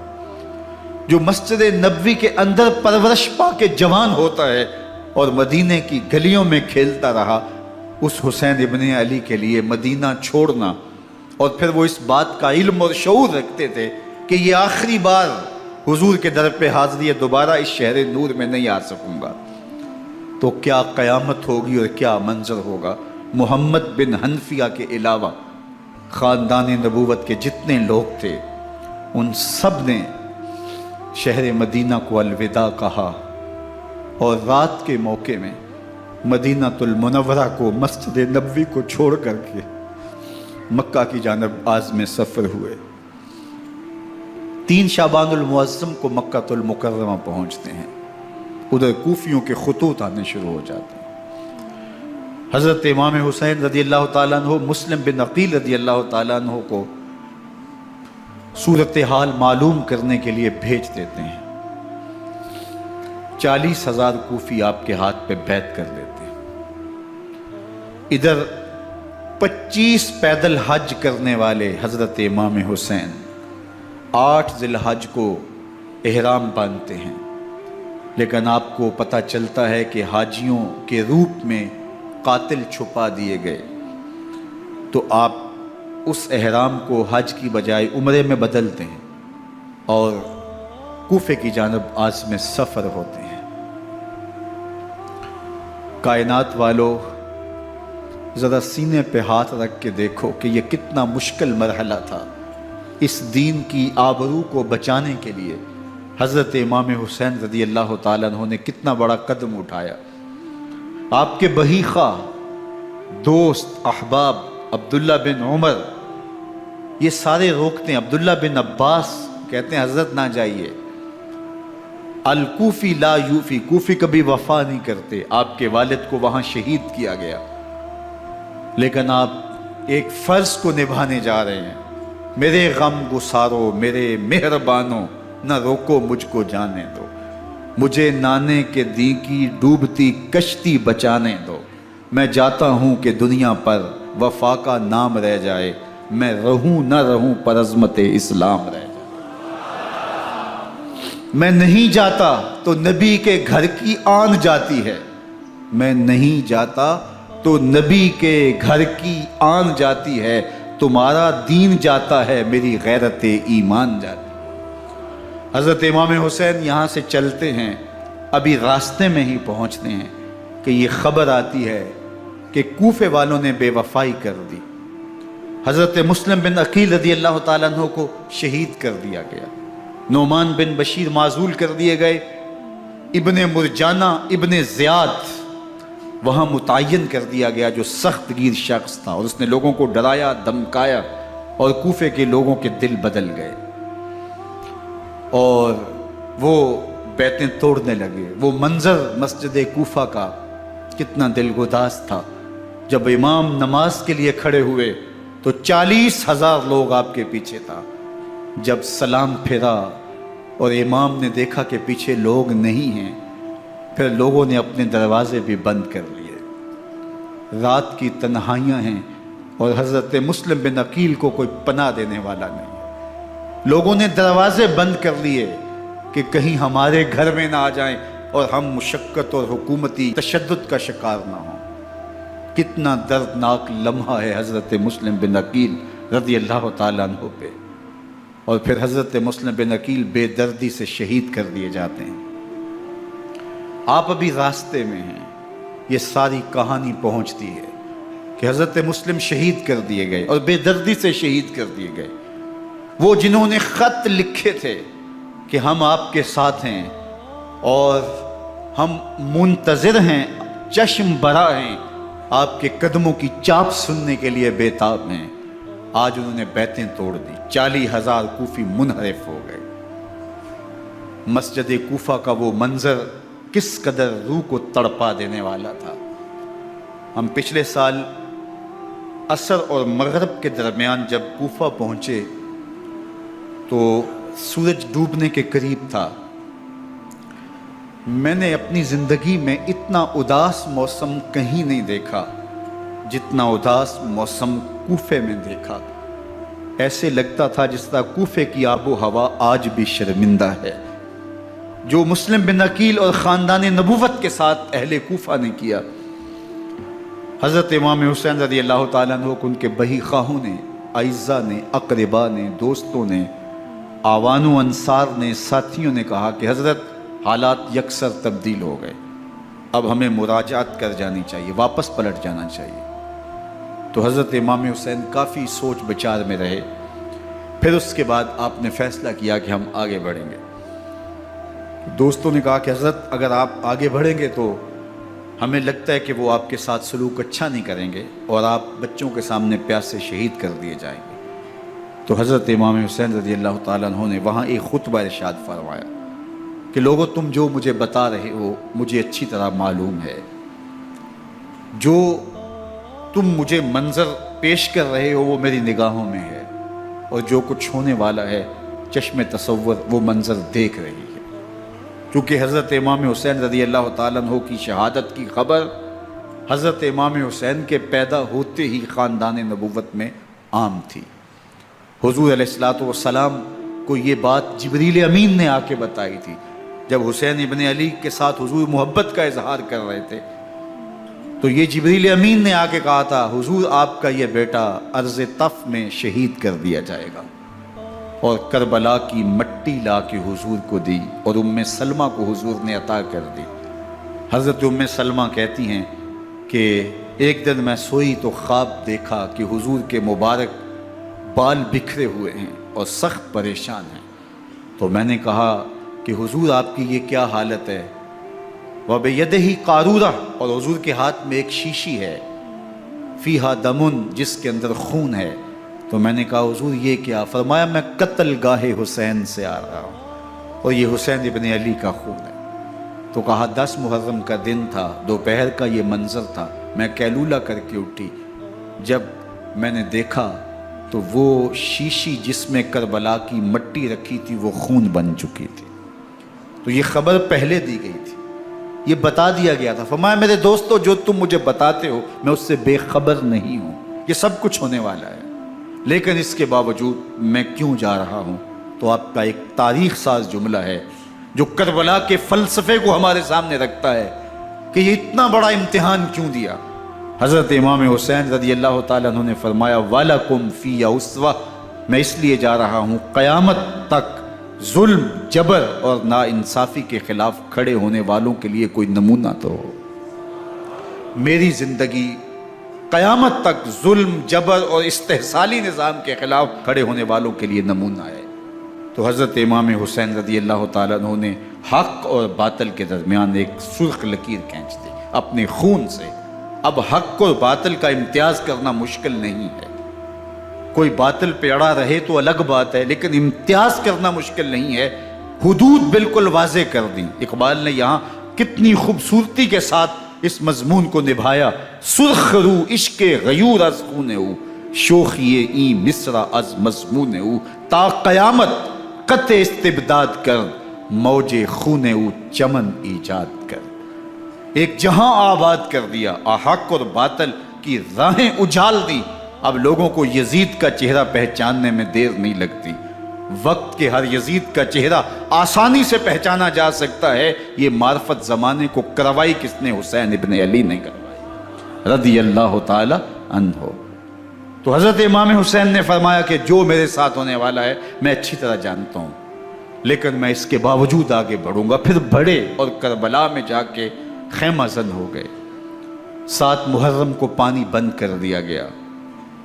جو مسجد نبوی کے اندر پرورش پا کے جوان ہوتا ہے اور مدینے کی گلیوں میں کھیلتا رہا، اس حسین ابن علی کے لیے مدینہ چھوڑنا، اور پھر وہ اس بات کا علم اور شعور رکھتے تھے کہ یہ آخری بار حضور کے در پہ حاضری ہے، دوبارہ اس شہر نور میں نہیں آ سکوں گا، تو کیا قیامت ہوگی اور کیا منظر ہوگا۔ محمد بن حنفیہ کے علاوہ خاندان نبوت کے جتنے لوگ تھے ان سب نے شہر مدینہ کو الوداع کہا، اور رات کے موقع میں مدینہ المنورہ کو، مسجد نبوی کو چھوڑ کر کے مکہ کی جانب عازم سفر ہوئے۔ 3 شعبان المعظم کو مکہ المکرمہ پہنچتے ہیں، ادھر کوفیوں کے خطوط آنے شروع ہو جاتے ہیں۔ حضرت امام حسین رضی اللہ تعالیٰ عنہ مسلم بن عقیل رضی اللہ تعالیٰ عنہ کو صورتحال معلوم کرنے کے لیے بھیج دیتے ہیں۔ 40,000 کوفی آپ کے ہاتھ پہ بیعت کر لیتے ہیں۔ ادھر 25 پیدل حج کرنے والے حضرت امام حسین 8 ذی الحج کو احرام باندھتے ہیں، لیکن آپ کو پتہ چلتا ہے کہ حاجیوں کے روپ میں قاتل چھپا دیے گئے، تو آپ اس احرام کو حج کی بجائے عمرے میں بدلتے ہیں اور کوفے کی جانب عازم سفر ہوتے ہیں۔ کائنات والو، ذرا سینے پہ ہاتھ رکھ کے دیکھو کہ یہ کتنا مشکل مرحلہ تھا۔ اس دین کی آبرو کو بچانے کے لیے حضرت امام حسین رضی اللہ تعالیٰ عنہ نے کتنا بڑا قدم اٹھایا۔ آپ کے بہی خواہ، دوست، احباب عبداللہ بن عمر یہ سارے روکتے ہیں۔ عبداللہ بن عباس کہتے ہیں حضرت نہ جائیے، الکوفی لا یوفی، کوفی کبھی وفا نہیں کرتے۔ آپ کے والد کو وہاں شہید کیا گیا، لیکن آپ ایک فرض کو نبھانے جا رہے ہیں۔ میرے غم گسارو، میرے مہربانوں، نہ روکو مجھ کو جانے دو، مجھے نانے کے دی کی ڈوبتی کشتی بچانے دو۔ میں جاتا ہوں کہ دنیا پر وفا کا نام رہ جائے، میں رہوں نہ رہوں پر عظمت اسلام رہ جائے۔ میں نہیں جاتا تو نبی کے گھر کی آن جاتی ہے، میں نہیں جاتا تو نبی کے گھر کی آن جاتی ہے، تمہارا دین جاتا ہے، میری غیرت ایمان جاتی ہے۔ حضرت امام حسین یہاں سے چلتے ہیں، ابھی راستے میں ہی پہنچتے ہیں کہ یہ خبر آتی ہے کہ کوفے والوں نے بے وفائی کر دی۔ حضرت مسلم بن عقیل رضی اللہ تعالیٰ عنہ کو شہید کر دیا گیا، نعمان بن بشیر معزول کر دیے گئے، ابن مرجانہ ابن زیاد وہاں متعین کر دیا گیا جو سخت گیر شخص تھا، اور اس نے لوگوں کو ڈرایا، دھمکایا، اور کوفے کے لوگوں کے دل بدل گئے اور وہ بیتیں توڑنے لگے۔ وہ منظر مسجد کوفہ کا کتنا دلگداز تھا۔ جب امام نماز کے لیے کھڑے ہوئے تو 40,000 لوگ آپ کے پیچھے تھا۔ جب سلام پھیرا اور امام نے دیکھا کہ پیچھے لوگ نہیں ہیں، پھر لوگوں نے اپنے دروازے بھی بند کر لیے۔ رات کی تنہائیاں ہیں اور حضرت مسلم بن عقیل کو کوئی پناہ دینے والا نہیں۔ لوگوں نے دروازے بند کر لیے کہ کہیں ہمارے گھر میں نہ آ جائیں اور ہم مشقت اور حکومتی تشدد کا شکار نہ ہوں۔ کتنا دردناک لمحہ ہے حضرت مسلم بن عقیل رضی اللہ تعالیٰ عنہ پہ، اور پھر حضرت مسلم بن عقیل بے دردی سے شہید کر دیے جاتے ہیں۔ آپ ابھی راستے میں ہیں، یہ ساری کہانی پہنچتی ہے کہ حضرت مسلم شہید کر دیے گئے اور بے دردی سے شہید کر دیے گئے۔ وہ جنہوں نے خط لکھے تھے کہ ہم آپ کے ساتھ ہیں اور ہم منتظر ہیں، چشم برا ہیں، آپ کے قدموں کی چاپ سننے کے لیے بیتاب ہیں، آج انہوں نے بیتیں توڑ دی۔ 40,000 کوفی منحرف ہو گئے۔ مسجد کوفہ کا وہ منظر کس قدر روح کو تڑپا دینے والا تھا۔ ہم پچھلے سال عصر اور مغرب کے درمیان جب کوفہ پہنچے تو سورج ڈوبنے کے قریب تھا۔ میں نے اپنی زندگی میں اتنا اداس موسم کہیں نہیں دیکھا جتنا اداس موسم کوفے میں دیکھا۔ ایسے لگتا تھا جس طرح کوفے کی آب و ہوا آج بھی شرمندہ ہے۔ جو مسلم بن عقیل اور خاندان نبوت کے ساتھ اہل کوفہ نے کیا، حضرت امام حسین رضی اللہ تعالیٰ عنہ کو ان کے بہی خواہوں نے، اعزاء نے، اقربا نے، دوستوں نے، آوان و انصار نے، ساتھیوں نے کہا کہ حضرت حالات یکسر تبدیل ہو گئے، اب ہمیں مراجعت کر جانی چاہیے، واپس پلٹ جانا چاہیے۔ تو حضرت امام حسین کافی سوچ بچار میں رہے، پھر اس کے بعد آپ نے فیصلہ کیا کہ ہم آگے بڑھیں گے۔ دوستوں نے کہا کہ حضرت اگر آپ آگے بڑھیں گے تو ہمیں لگتا ہے کہ وہ آپ کے ساتھ سلوک اچھا نہیں کریں گے اور آپ بچوں کے سامنے پیاس سے شہید کر دیے جائیں گے۔ تو حضرت امام حسین رضی اللہ تعالیٰ عنہ نے وہاں ایک خطبہ ارشاد فرمایا کہ لوگوں تم جو مجھے بتا رہے ہو مجھے اچھی طرح معلوم ہے، جو تم مجھے منظر پیش کر رہے ہو وہ میری نگاہوں میں ہے، اور جو کچھ ہونے والا ہے چشم تصور وہ منظر دیکھ رہی ہے۔ کیونکہ حضرت امام حسین رضی اللہ تعالیٰ عنہ کی شہادت کی خبر حضرت امام حسین کے پیدا ہوتے ہی خاندان نبوت میں عام تھی۔ حضور علیہ الصلوۃ والسلام کو یہ بات جبریل امین نے آ کے بتائی تھی جب حسین ابن علی کے ساتھ حضور محبت کا اظہار کر رہے تھے، تو یہ جبریل امین نے آ کے کہا تھا حضور آپ کا یہ بیٹا ارض طف میں شہید کر دیا جائے گا، اور کربلا کی مٹی لا کے حضور کو دی اور ام سلمہ کو حضور نے عطا کر دی۔ حضرت ام سلمہ کہتی ہیں کہ ایک دن میں سوئی تو خواب دیکھا کہ حضور کے مبارک بال بکھرے ہوئے ہیں اور سخت پریشان ہیں، تو میں نے کہا کہ حضور آپ کی یہ کیا حالت ہے؟ وَبِيَدِهِ قَارُورَةٌ، اور حضور کے ہاتھ میں ایک شیشی ہے، فِيهَا دَمٌ، جس کے اندر خون ہے۔ تو میں نے کہا حضور یہ کیا؟ فرمایا میں قتل گاہ حسین سے آ رہا ہوں اور یہ حسین ابن علی کا خون ہے۔ تو کہا 10 محرم کا دن تھا، دوپہر کا یہ منظر تھا، میں قیلولہ کر کے اٹھی، جب میں نے دیکھا تو وہ شیشی جس میں کربلا کی مٹی رکھی تھی وہ خون بن چکی تھی۔ تو یہ خبر پہلے دی گئی تھی، یہ بتا دیا گیا تھا۔ فرمایا میرے دوستو جو تم مجھے بتاتے ہو میں اس سے بے خبر نہیں ہوں، یہ سب کچھ ہونے والا ہے، لیکن اس کے باوجود میں کیوں جا رہا ہوں؟ تو آپ کا ایک تاریخ ساز جملہ ہے جو کربلا کے فلسفے کو ہمارے سامنے رکھتا ہے کہ یہ اتنا بڑا امتحان کیوں دیا۔ حضرت امام حسین رضی اللہ تعالیٰ عنہ نے فرمایا وَلَكُمْ فِي أُسْوَةٌ، میں اس لیے جا رہا ہوں قیامت تک ظلم، جبر اور ناانصافی کے خلاف کھڑے ہونے والوں کے لیے کوئی نمونہ تو ہو۔ میری زندگی قیامت تک ظلم، جبر اور استحصالی نظام کے خلاف کھڑے ہونے والوں کے لیے نمونہ ہے۔ تو حضرت امام حسین رضی اللہ تعالیٰ عنہ نے حق اور باطل کے درمیان ایک سرخ لکیر کھینچ دی اپنے خون سے۔ اب حق اور باطل کا امتیاز کرنا مشکل نہیں ہے، کوئی باطل پہ اڑا رہے تو الگ بات ہے، لیکن امتیاز کرنا مشکل نہیں ہے۔ حدود بالکل واضح کر دیں۔ اقبال نے یہاں کتنی خوبصورتی کے ساتھ اس مضمون کو نبھایا۔ سرخ رو عشق غیور از خون او، شوخی این مصرع از مضمون او، تا قیامت قطع استبداد کر، موج خون او چمن ایجاد کر۔ ایک جہاں آباد کر دیا، حق اور باطل کی راہیں اجال دی۔ اب لوگوں کو یزید کا چہرہ پہچاننے میں دیر نہیں لگتی، وقت کے ہر یزید کا چہرہ آسانی سے پہچانا جا سکتا ہے۔ یہ معرفت زمانے کو کروائی کس نے؟ حسین ابن علی نے کروائی رضی اللہ تعالی عنہ۔ تو حضرت امام حسین نے فرمایا کہ جو میرے ساتھ ہونے والا ہے میں اچھی طرح جانتا ہوں، لیکن میں اس کے باوجود آگے بڑھوں گا۔ پھر بڑھے اور کربلا میں جا کے خیمہ زن ہو گئے۔ 7 محرم کو پانی بند کر دیا گیا،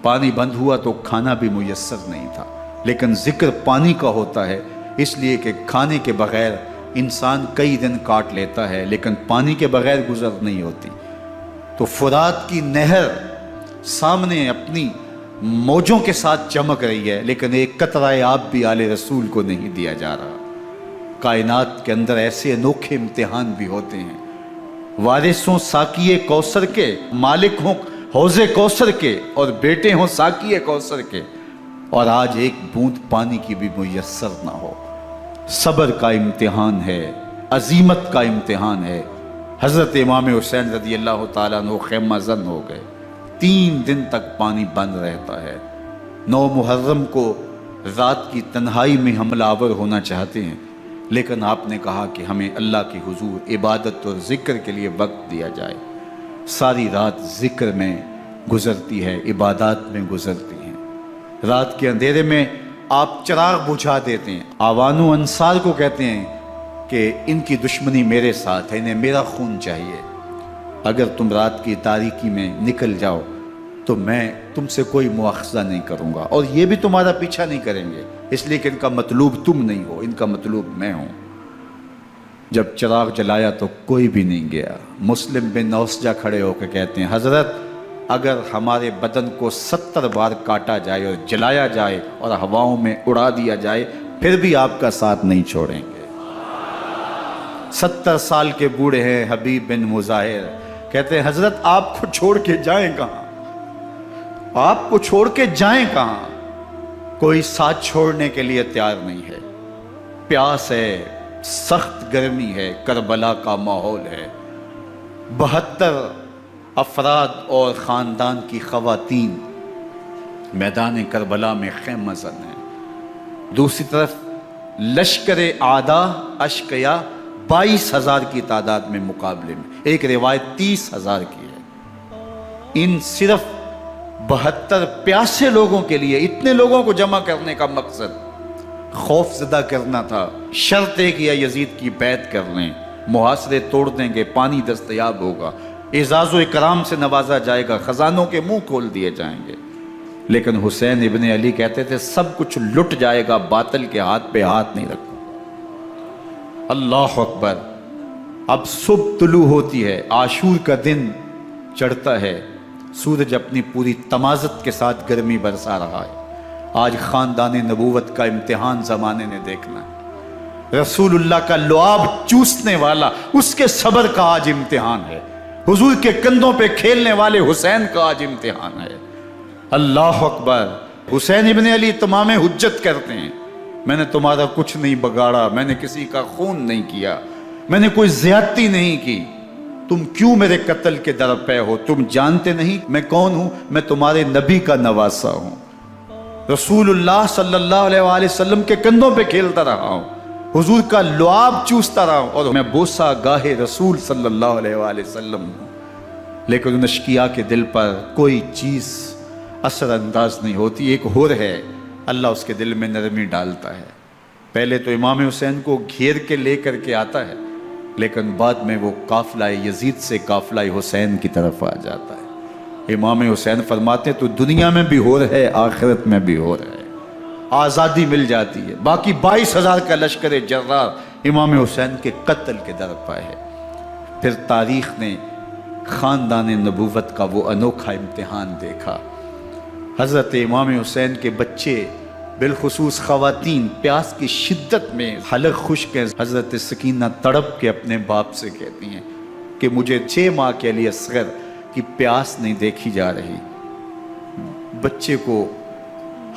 پانی بند ہوا تو کھانا بھی میسر نہیں تھا، لیکن ذکر پانی کا ہوتا ہے اس لیے کہ کھانے کے بغیر انسان کئی دن کاٹ لیتا ہے، لیکن پانی کے بغیر گزر نہیں ہوتی۔ تو فرات کی نہر سامنے اپنی موجوں کے ساتھ چمک رہی ہے، لیکن ایک قطرہ آب بھی آل رسول کو نہیں دیا جا رہا۔ کائنات کے اندر ایسے انوکھے امتحان بھی ہوتے ہیں، وارثوں ساقی کوثر کے، مالک ہوں حوض کوثر کے، اور بیٹے ہوں ساقی کوثر کے، اور آج ایک بوند پانی کی بھی میسر نہ ہو۔ صبر کا امتحان ہے، عزیمت کا امتحان ہے۔ حضرت امام حسین رضی اللہ تعالیٰ عنہ خیمہ زن ہو گئے، 3 دن تک پانی بند رہتا ہے۔ 9 محرم کو رات کی تنہائی میں حملہ آور ہونا چاہتے ہیں، لیکن آپ نے کہا کہ ہمیں اللہ کے حضور عبادت اور ذکر کے لیے وقت دیا جائے۔ ساری رات ذکر میں گزرتی ہے، عبادات میں گزرتی ہیں۔ رات کے اندھیرے میں آپ چراغ بجھا دیتے ہیں۔ آوان و انصار کو کہتے ہیں کہ ان کی دشمنی میرے ساتھ ہے، انہیں میرا خون چاہیے، اگر تم رات کی تاریکی میں نکل جاؤ تو میں تم سے کوئی مواخذہ نہیں کروں گا، اور یہ بھی تمہارا پیچھا نہیں کریں گے، اس لیے کہ ان کا مطلوب تم نہیں ہو، ان کا مطلوب میں ہوں۔ جب چراغ جلایا تو کوئی بھی نہیں گیا۔ مسلم بن اوسجہ کھڑے ہو کے کہتے ہیں حضرت اگر ہمارے بدن کو 70 بار کاٹا جائے اور جلایا جائے اور ہواؤں میں اڑا دیا جائے پھر بھی آپ کا ساتھ نہیں چھوڑیں گے۔ 70 سال کے بوڑھے ہیں حبیب بن مظاہر، کہتے ہیں حضرت آپ کو چھوڑ کے جائیں کہاں، آپ کو چھوڑ کے جائیں کہاں، کوئی ساتھ چھوڑنے کے لیے تیار نہیں ہے، پیاس ہے، سخت گرمی ہے، کربلا کا ماحول ہے، 72 افراد اور خاندان کی خواتین میدان کربلا میں خیمہ زن ہیں، دوسری طرف لشکر اعداء اشقیا 22,000 کی تعداد میں مقابلے میں، ایک روایت 30,000 کی ہے۔ ان صرف 72 پیاسے لوگوں کے لیے اتنے لوگوں کو جمع کرنے کا مقصد خوف زدہ کرنا تھا۔ شرط ہے کہ یزید کی بیعت کر لیں، محاصرے توڑ دیں گے، پانی دستیاب ہوگا، اعزاز و اکرام سے نوازا جائے گا، خزانوں کے منہ کھول دیے جائیں گے۔ لیکن حسین ابن علی کہتے تھے سب کچھ لٹ جائے گا، باطل کے ہاتھ پہ ہاتھ نہیں رکھوں گا۔ اللہ اکبر۔ اب صبح طلوع ہوتی ہے، عاشور کا دن چڑھتا ہے، سورج اپنی پوری تمازت کے ساتھ گرمی برسا رہا ہے۔ آج خاندان نبوت کا امتحان زمانے نے دیکھنا ہے۔ رسول اللہ کا لعاب چوسنے والا اس کے صبر کا آج امتحان ہے، حضور کے کندھوں پہ کھیلنے والے حسین کا آج امتحان ہے۔ اللہ اکبر۔ حسین ابن علی تمام حجت کرتے ہیں میں نے تمہارا کچھ نہیں بگاڑا، میں نے کسی کا خون نہیں کیا، میں نے کوئی زیادتی نہیں کی، تم کیوں میرے قتل کے در پہ ہو؟ تم جانتے نہیں میں کون ہوں؟ میں تمہارے نبی کا نواسا ہوں، رسول اللہ صلی اللہ علیہ وآلہ وسلم کے کندھوں پہ کھیلتا رہا ہوں، حضور کا لعاب چوستا رہا ہوں، اور میں بوسہ گاہے رسول صلی اللہ علیہ وآلہ وسلم ہوں۔ لیکن ان اشقیاء کے دل پر کوئی چیز اثر انداز نہیں ہوتی۔ ایک ہور ہے، اللہ اس کے دل میں نرمی ڈالتا ہے۔ پہلے تو امام حسین کو گھیر کے لے کر کے آتا ہے، لیکن بعد میں وہ قافلہ یزید سے قافلہ حسین کی طرف آ جاتا ہے۔ امام حسین فرماتے ہیں تو دنیا میں بھی ہور ہے، آخرت میں بھی ہور ہے، آزادی مل جاتی ہے۔ باقی 22,000 کا لشکر جرار امام حسین کے قتل کے در پہ ہے۔ پھر تاریخ نے خاندان نبوت کا وہ انوکھا امتحان دیکھا۔ حضرت امام حسین کے بچے بالخصوص خواتین پیاس کی شدت میں حلق خشک ہیں۔ حضرت سکینہ تڑپ کے اپنے باپ سے کہتی ہیں کہ مجھے 6 ماہ کے لیے اصغر کی پیاس نہیں دیکھی جا رہی۔ بچے کو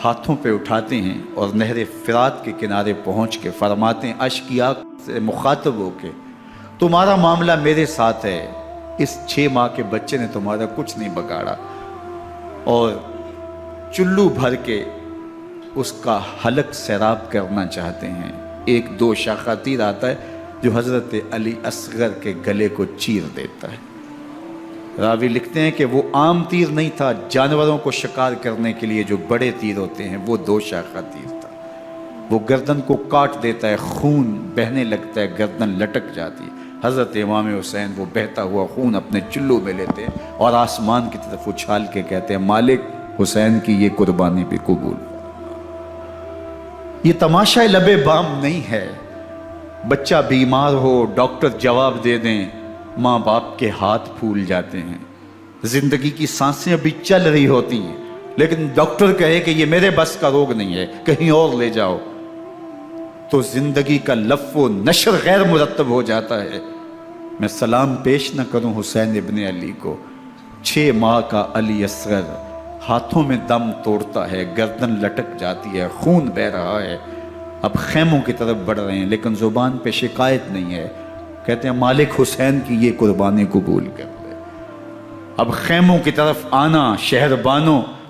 ہاتھوں پہ اٹھاتے ہیں اور نہر فرات کے کنارے پہنچ کے فرماتے ہیں اشقیاء سے مخاطب ہو کے تمہارا معاملہ میرے ساتھ ہے، اس 6 ماہ کے بچے نے تمہارا کچھ نہیں بگاڑا، اور چلو بھر کے اس کا حلق سیراب کرنا چاہتے ہیں۔ ایک 2 شاخہ تیر آتا ہے جو حضرت علی اصغر کے گلے کو چیر دیتا ہے۔ راوی لکھتے ہیں کہ وہ عام تیر نہیں تھا، جانوروں کو شکار کرنے کے لیے جو بڑے تیر ہوتے ہیں وہ 2 شاخہ تیر تھا۔ وہ گردن کو کاٹ دیتا ہے، خون بہنے لگتا ہے، گردن لٹک جاتی ہے۔ حضرت امام حسین وہ بہتا ہوا خون اپنے چلو میں لیتے ہیں اور آسمان کی طرف اچھال کے کہتے ہیں مالک حسین کی یہ قربانی بھی قبول۔ یہ تماشا لب بام نہیں ہے، بچہ بیمار ہو ڈاکٹر جواب دے دیں، ماں باپ کے ہاتھ پھول جاتے ہیں، زندگی کی سانسیں ابھی چل رہی ہوتی ہیں، لیکن ڈاکٹر کہے کہ یہ میرے بس کا روگ نہیں ہے، کہیں اور لے جاؤ، تو زندگی کا لف و نشر غیر مرتب ہو جاتا ہے۔ میں سلام پیش نہ کروں حسین ابن علی کو، 6 ماہ کا علی اصغر ہاتھوں میں دم توڑتا ہے، گردن لٹک جاتی ہے، خون بہہ رہا ہے، اب خیموں کی طرف بڑھ رہے ہیں، لیکن زبان پہ شکایت نہیں ہے، کہتے ہیں مالک حسین کی یہ قربانی قبول کر لے۔ اب خیموں کی طرف آنا، شہر بانوں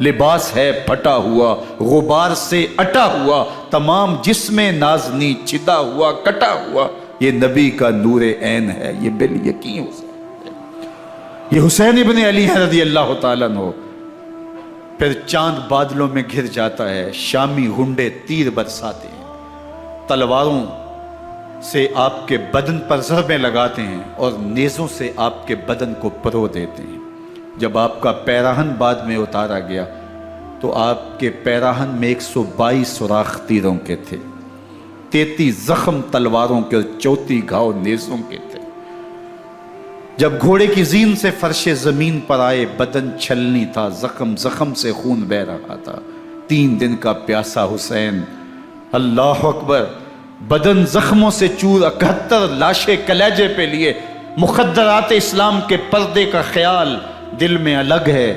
لباس ہے پھٹا ہوا غبار سے اٹا ہوا، تمام جسم نازنی چدا ہوا کٹا ہوا، یہ نبی کا نور عین ہے، یہ بال یقین حسین ہے، یہ حسین ابن علی ہے رضی اللہ تعالیٰ عنہ۔ پھر چاند بادلوں میں گھر جاتا ہے، شامی گھنڈے تیر برساتے ہیں، تلواروں سے آپ کے بدن پر ضربیں لگاتے ہیں اور نیزوں سے آپ کے بدن کو پرو دیتے ہیں۔ جب آپ کا پیراہن بعد میں اتارا گیا تو آپ کے پیراہن میں 122 سوراخ تیروں کے تھے، 33 زخم تلواروں کے اور 34 گھاؤ نیزوں کے تھے۔ جب گھوڑے کی زین سے فرش زمین پر آئے، بدن چھلنی تھا، زخم زخم سے خون بہ رہا تھا، 3 دن کا پیاسا حسین، اللہ اکبر، بدن زخموں سے چور، 71 لاشیں کلیجے پہ لیے، مخدرات اسلام کے پردے کا خیال دل میں الگ ہے،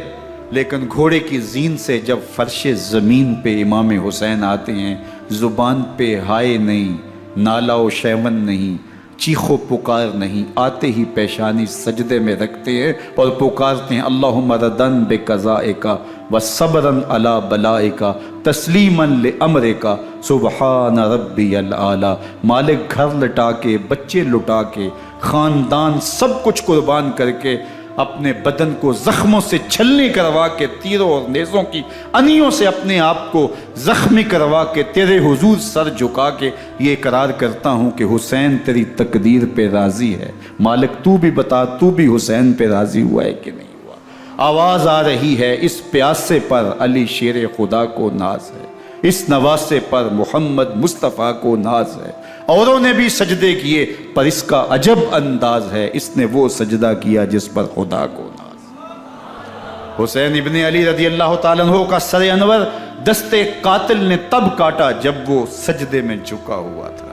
لیکن گھوڑے کی زین سے جب فرش زمین پہ امام حسین آتے ہیں، زبان پہ ہائے نہیں، نالا و شیون نہیں، چیخ و پکار نہیں، آتے ہی پیشانی سجدے میں رکھتے ہیں اور پکارتے ہیں اللہم ردن بقضائک وصبرن علی بلائک تسلیما لامرک سبحان ربی الاعلی۔ مالک گھر لٹا کے، بچے لٹا کے، خاندان سب کچھ قربان کر کے، اپنے بدن کو زخموں سے چھلنی کروا کے، تیروں اور نیزوں کی انیوں سے اپنے آپ کو زخمی کروا کے، تیرے حضور سر جھکا کے یہ اقرار کرتا ہوں کہ حسین تیری تقدیر پہ راضی ہے، مالک تو بھی بتا، تو بھی حسین پہ راضی ہوا ہے کہ نہیں ہوا۔ آواز آ رہی ہے، اس پیاسے پر علی شیر خدا کو ناز ہے، اس نواسے پر محمد مصطفیٰ کو ناز ہے، اوروں نے بھی سجدے کیے پر اس کا عجب انداز ہے، اس نے وہ سجدہ کیا جس پر خدا کو ناز۔ حسین ابن علی رضی اللہ تعالیٰ عنہ کا سر انور دستے قاتل نے تب کاٹا جب وہ سجدے میں جھکا ہوا تھا۔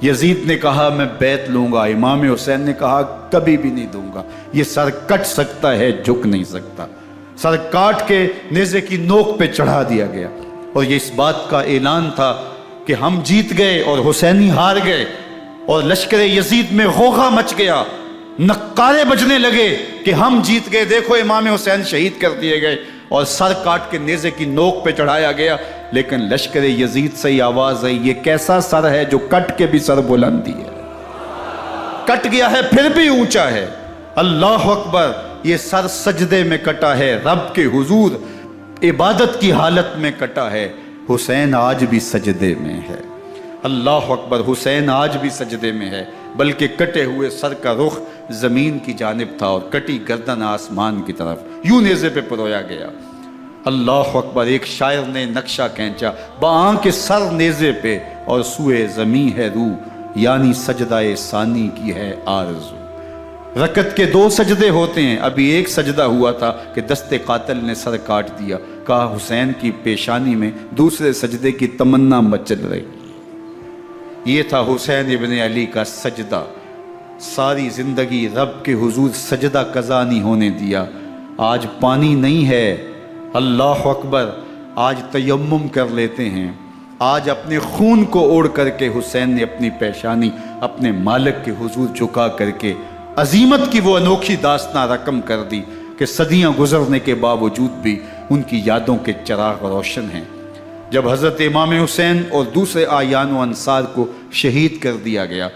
یزید نے کہا میں بیعت لوں گا، امام حسین نے کہا کبھی بھی نہیں دوں گا، یہ سر کٹ سکتا ہے جھک نہیں سکتا۔ سر کاٹ کے نیزے کی نوک پہ چڑھا دیا گیا اور یہ اس بات کا اعلان تھا کہ ہم جیت گئے اور حسینی ہار گئے، اور لشکر یزید میں غوغا مچ گیا، نقارے بجنے لگے کہ ہم جیت گئے، دیکھو امام حسین شہید کر دیے گئے، اور سر کاٹ کے نیزے کی نوک پہ چڑھایا گیا۔ لیکن لشکر یزید سے ہی آواز آئی یہ کیسا سر ہے جو کٹ کے بھی سر بلندی ہے، کٹ گیا ہے پھر بھی اونچا ہے، اللہ اکبر، یہ سر سجدے میں کٹا ہے، رب کے حضور عبادت کی حالت میں کٹا ہے۔ حسین آج بھی سجدے میں ہے، اللہ اکبر، حسین آج بھی سجدے میں ہے، بلکہ کٹے ہوئے سر کا رخ زمین کی جانب تھا اور کٹی گردن آسمان کی طرف، یوں نیزے پہ پرویا گیا۔ اللہ اکبر، ایک شاعر نے نقشہ کھینچا، بآنکھ سر نیزے پہ اور سوئے زمین ہے روح، یعنی سجدہ ثانی کی ہے آرزو۔ رکعت کے 2 سجدے ہوتے ہیں، ابھی ایک سجدہ ہوا تھا کہ دست قاتل نے سر کاٹ دیا، کہا حسین کی پیشانی میں دوسرے سجدے کی تمنا مچل رہی۔ یہ تھا حسین ابن علی کا سجدہ، ساری زندگی رب کے حضور سجدہ قضا نہیں ہونے دیا۔ آج پانی نہیں ہے، اللہ اکبر، آج تیمم کر لیتے ہیں، آج اپنے خون کو اوڑھ کر کے حسین نے اپنی پیشانی اپنے مالک کے حضور جھکا کر کے عظیمت کی وہ انوکھی داستان رقم کر دی کہ صدیاں گزرنے کے باوجود بھی ان کی یادوں کے چراغ روشن ہیں۔ جب حضرت امام حسین اور دوسرے اعیان و انصار کو شہید کر دیا گیا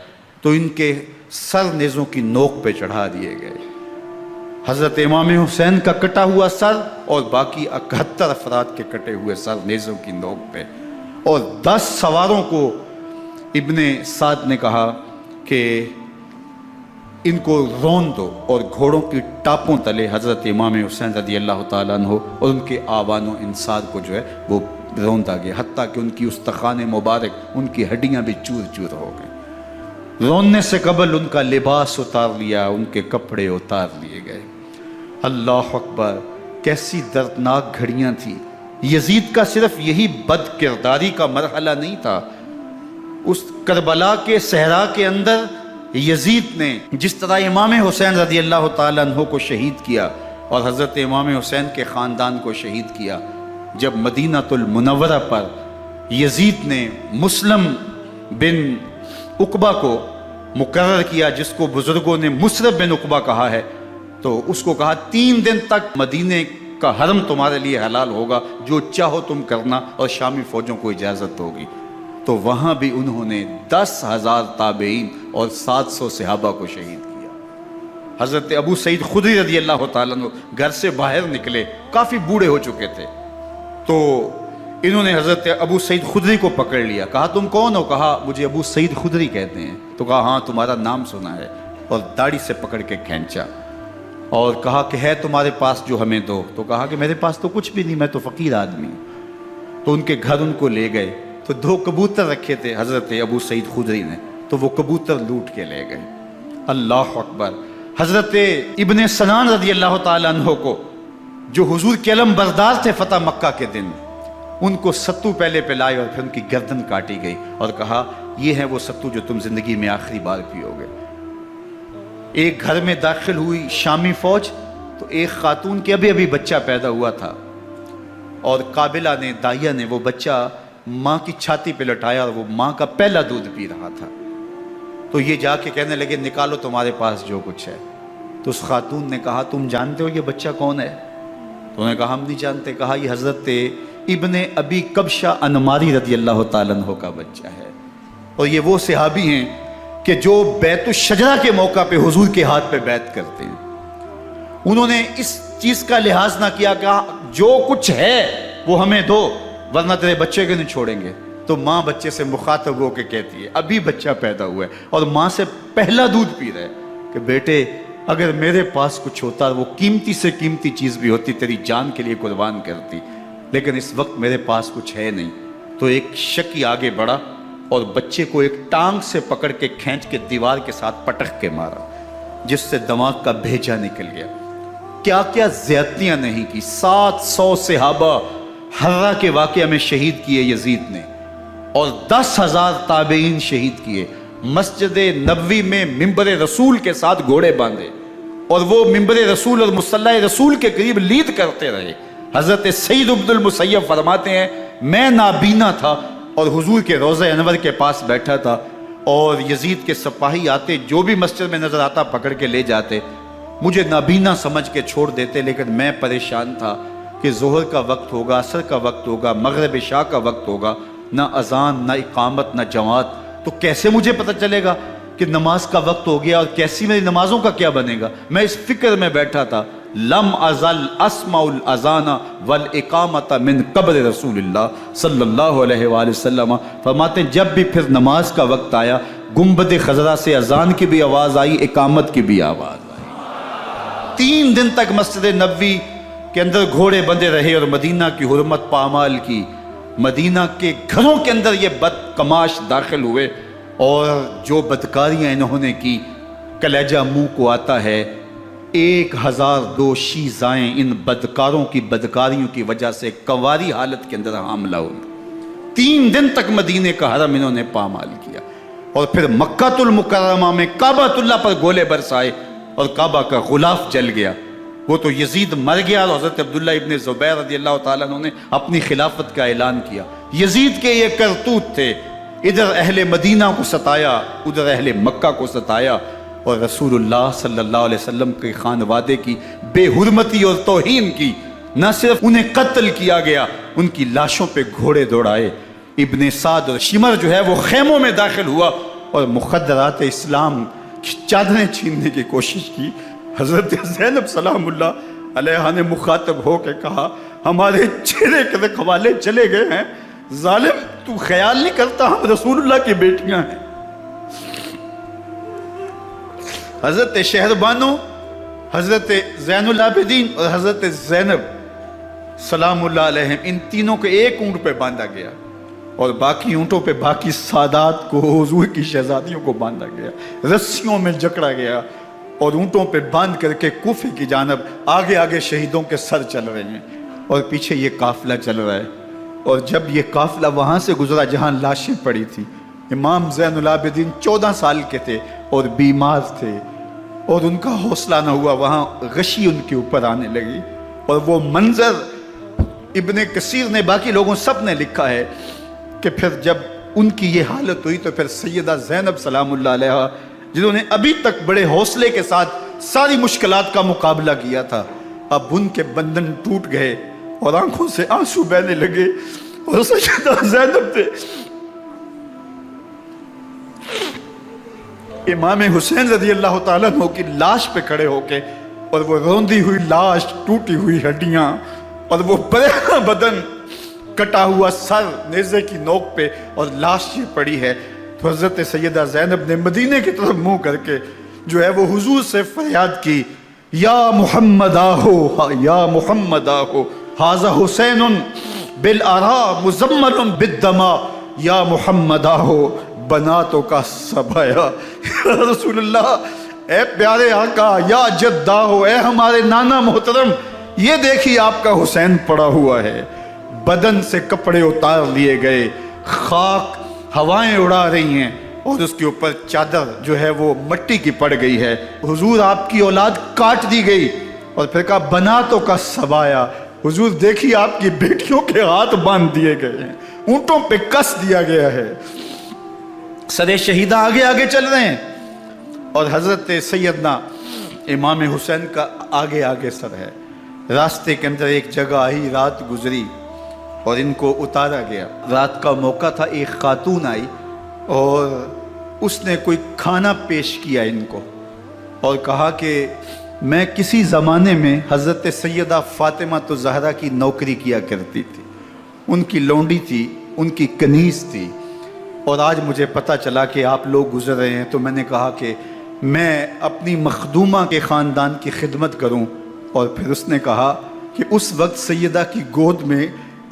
تو ان کے سر نیزوں کی نوک پہ چڑھا دیے گئے۔ حضرت امام حسین کا کٹا ہوا سر اور باقی 71 افراد کے کٹے ہوئے سر نیزوں کی نوک پہ، اور 10 سواروں کو ابن سعد نے کہا کہ ان کو رون دو، اور گھوڑوں کی ٹاپوں تلے حضرت امام حسین رضی اللہ تعالیٰ عنہ اور ان کے آوان و انصار کو جو ہے وہ روندا گیا، حتیٰ کہ ان کی استخوان مبارک، ان کی ہڈیاں بھی چور چور ہو گئیں۔ روننے سے قبل ان کا لباس اتار لیا، ان کے کپڑے اتار لیے گئے۔ اللہ اکبر، کیسی دردناک گھڑیاں تھیں۔ یزید کا صرف یہی بد کرداری کا مرحلہ نہیں تھا، اس کربلا کے صحرا کے اندر یزید نے جس طرح امام حسین رضی اللہ تعالیٰ عنہ کو شہید کیا اور حضرت امام حسین کے خاندان کو شہید کیا، جب مدینہ المنورہ پر یزید نے مسلم بن عقبہ کو مقرر کیا، جس کو بزرگوں نے مصرف بن عقبہ کہا ہے، تو اس کو کہا 3 دن تک مدینے کا حرم تمہارے لیے حلال ہوگا، جو چاہو تم کرنا، اور شامی فوجوں کو اجازت ہوگی۔ تو وہاں بھی انہوں نے 10,000 تابعین اور 700 صحابہ کو شہید کیا۔ حضرت ابو سعید خدری رضی اللہ تعالیٰ عنہ گھر سے باہر نکلے، کافی بوڑھے ہو چکے تھے، تو انہوں نے حضرت ابو سعید خدری کو پکڑ لیا، کہا تم کون ہو؟ کہا مجھے ابو سعید خدری کہتے ہیں۔ تو کہا ہاں تمہارا نام سنا ہے، اور داڑھی سے پکڑ کے کھینچا اور کہا کہ ہے تمہارے پاس جو ہمیں دو؟ تو کہا کہ میرے پاس تو کچھ بھی نہیں، میں تو فقیر آدمی ہوں۔ تو ان کے گھر ان کو لے گئے، تو 2 کبوتر رکھے تھے حضرت ابو سعید خدری نے، تو وہ کبوتر لوٹ کے لے گئے۔ اللہ اکبر۔ حضرت ابن سنان رضی اللہ تعالیٰ عنہ کو، جو حضور کے علم بردار تھے فتح مکہ کے دن، ان کو ستو پہلے پلائے اور پھر ان کی گردن کاٹی گئی، اور کہا یہ ہے وہ ستو جو تم زندگی میں آخری بار پیو گے۔ ایک گھر میں داخل ہوئی شامی فوج، تو ایک خاتون کے ابھی بچہ پیدا ہوا تھا، اور قابلہ نے، دائیا نے، وہ بچہ ماں کی چھاتی پہ لٹایا، اور وہ ماں کا پہلا دودھ پی رہا تھا۔ تو یہ جا کے کہنے لگے نکالو تمہارے پاس جو کچھ ہے۔ تو اس خاتون نے کہا تم جانتے ہو یہ بچہ کون ہے؟ تو انہوں نے کہا ہم نہیں جانتے۔ کہا یہ حضرت ابن ابی کبشہ انماری رضی اللہ تعالیٰ عنہ کا بچہ ہے، اور یہ وہ صحابی ہیں کہ جو بیت الشجرہ کے موقع پہ حضور کے ہاتھ پہ بیعت کرتے ہیں۔ انہوں نے اس چیز کا لحاظ نہ کیا کہ جو کچھ ہے وہ ہمیں دو، ورنہ تیرے بچے کو نہیں چھوڑیں گے۔ تو ماں بچے سے مخاطب ہو کے کہتی ہے، ابھی بچہ پیدا ہوا ہے اور ماں سے پہلا دودھ پی رہا ہے، کہ بیٹے اگر میرے پاس کچھ ہوتا، وہ قیمتی سے قیمتی چیز بھی ہوتی، تیری جان کے لیے قربان کرتی، لیکن اس وقت میرے پاس کچھ ہے نہیں۔ تو ایک شکی آگے بڑھا اور بچے کو ایک ٹانگ سے پکڑ کے کھینچ کے دیوار کے ساتھ پٹک کے مارا، جس سے دماغ کا بھیجا نکل گیا۔ کیا کیا زیادتیاں نہیں کی۔ 700 صحابہ حرہ کے واقعہ میں شہید کیے یزید نے، اور 10,000 تابعین شہید کیے۔ مسجد نبوی میں ممبر رسول کے ساتھ گھوڑے باندھے، اور وہ ممبر رسول اور مصلی رسول کے قریب لید کرتے رہے۔ حضرت سعید عبد المسیب فرماتے ہیں میں نابینا تھا اور حضور کے روضہ انور کے پاس بیٹھا تھا، اور یزید کے سپاہی آتے، جو بھی مسجد میں نظر آتا پکڑ کے لے جاتے، مجھے نابینا سمجھ کے چھوڑ دیتے، لیکن میں پریشان تھا کہ ظہر کا وقت ہوگا، عصر کا وقت ہوگا، مغرب عشاء کا وقت ہوگا، نہ اذان، نہ اقامت، نہ جماعت، تو کیسے مجھے پتہ چلے گا کہ نماز کا وقت ہو گیا، اور کیسی میری نمازوں کا کیا بنے گا؟ میں اس فکر میں بیٹھا تھا۔ لم ازل اسمع الاذان والاقامت من قبل رسول اللہ صلی اللہ علیہ وآلہ وسلم۔ فرماتے ہیں جب بھی پھر نماز کا وقت آیا، گنبد خضرا سے اذان کی بھی آواز آئی، اقامت کی بھی آواز آئی۔ 3 دن تک مسجد نبوی کے اندر گھوڑے بندے رہے، اور مدینہ کی حرمت پامال کی۔ مدینہ کے گھروں کے اندر یہ بدکماش داخل ہوئے، اور جو بدکاریاں انہوں نے کی کلیجہ منہ کو آتا ہے۔ 1002 شیزائیں ان بدکاروں کی بدکاریوں کی وجہ سے کنواری حالت کے اندر حاملہ ہوئی۔ 3 دن تک مدینے کا حرم انہوں نے پامال کیا، اور پھر مکہ المکرمہ میں کعبہ اللہ پر گولے برسائے، اور کعبہ کا غلاف جل گیا۔ وہ تو یزید مر گیا، اور حضرت عبداللہ ابن زبیر رضی اللہ تعالیٰ عنہ نے اپنی خلافت کا اعلان کیا۔ یزید کے یہ کرتوت تھے، ادھر اہل مدینہ کو ستایا، ادھر اہل مکہ کو ستایا، اور رسول اللہ صلی اللہ علیہ وسلم کے خانوادے کی بے حرمتی اور توہین کی۔ نہ صرف انہیں قتل کیا گیا، ان کی لاشوں پہ گھوڑے دوڑائے۔ ابن سعد اور شمر جو ہے وہ خیموں میں داخل ہوا، اور مخدرات اسلام کی چادریں چھیننے کی کوشش کی۔ حضرت زینب سلام اللہ علیہ نے مخاطب ہو کے کہا ہمارے چہرے کے رکھوالے چلے گئے ہیں، ظالم تو خیال نہیں کرتا ہم رسول اللہ کی بیٹیاں ہیں۔ حضرت شہربانو، حضرت زین العابدین اور حضرت زینب سلام اللہ علیہ، ان تینوں کو ایک اونٹ پہ باندھا گیا، اور باقی اونٹوں پہ باقی سادات کو، حضور کی شہزادیوں کو باندھا گیا، رسیوں میں جکڑا گیا، اور اونٹوں پہ باندھ کر کے کوفے کی جانب آگے آگے شہیدوں کے سر چل رہے ہیں، اور پیچھے یہ قافلہ چل رہا ہے۔ اور جب یہ قافلہ وہاں سے گزرا جہاں لاشیں پڑی تھی، امام زین العابدین 14 سال کے تھے اور بیمار تھے، اور ان کا حوصلہ نہ ہوا، وہاں غشی ان کے اوپر آنے لگی، اور وہ منظر ابن کثیر نے، باقی لوگوں سب نے لکھا ہے کہ پھر جب ان کی یہ حالت ہوئی تو پھر سیدہ زینب سلام اللہ علیہ، جنہوں نے ابھی تک بڑے حوصلے کے ساتھ ساری مشکلات کا مقابلہ کیا تھا، اب ان کے بندھن ٹوٹ گئے اور آنکھوں سے آنسو بہنے لگے، اور سیدہ زینب تھے امام حسین رضی اللہ تعالیٰ عنہ کی لاش پہ کھڑے ہو کے، اور وہ روندی ہوئی لاش، ٹوٹی ہوئی ہڈیاں، اور وہ پریشان بدن، کٹا ہوا سر نیزے کی نوک پہ، اور لاش یہ پڑی ہے۔ تو حضرت سیدہ زینب نے مدینے کی طرف منہ کر کے جو ہے وہ حضور سے فریاد کی، یا محمد آہو، یا محمد آہو، ھذا حسین بالآراء مزمل بالدماء، یا محمد آہو بناتوں کا سبایا۔ یا رسول اللہ، اے پیارے آقا، یا جد آہو، اے ہمارے نانا محترم، یہ دیکھیے آپ کا حسین پڑا ہوا ہے، بدن سے کپڑے اتار لیے گئے، خاک ہوائیں اڑا رہی ہیں، اور اس کے اوپر چادر جو ہے وہ مٹی کی پڑ گئی ہے۔ حضور آپ کی اولاد کاٹ دی گئی، اور پھر کہا بناتوں کا سبایا، حضور دیکھیے آپ کی بیٹیوں کے ہاتھ باندھ دیے گئے ہیں، اونٹوں پہ کس دیا گیا ہے، سر شہیدہ آگے آگے چل رہے ہیں، اور حضرت سیدنا امام حسین کا آگے آگے سر ہے۔ راستے کے اندر ایک جگہ آئی، رات گزری اور ان کو اتارا گیا۔ رات کا موقع تھا، ایک خاتون آئی اور اس نے کوئی کھانا پیش کیا ان کو، اور کہا کہ میں کسی زمانے میں حضرت سیدہ فاطمہ زہرا کی نوکری کیا کرتی تھی، ان کی لونڈی تھی، ان کی کنیز تھی، اور آج مجھے پتہ چلا کہ آپ لوگ گزر رہے ہیں، تو میں نے کہا کہ میں اپنی مخدومہ کے خاندان کی خدمت کروں۔ اور پھر اس نے کہا کہ اس وقت سیدہ کی گود میں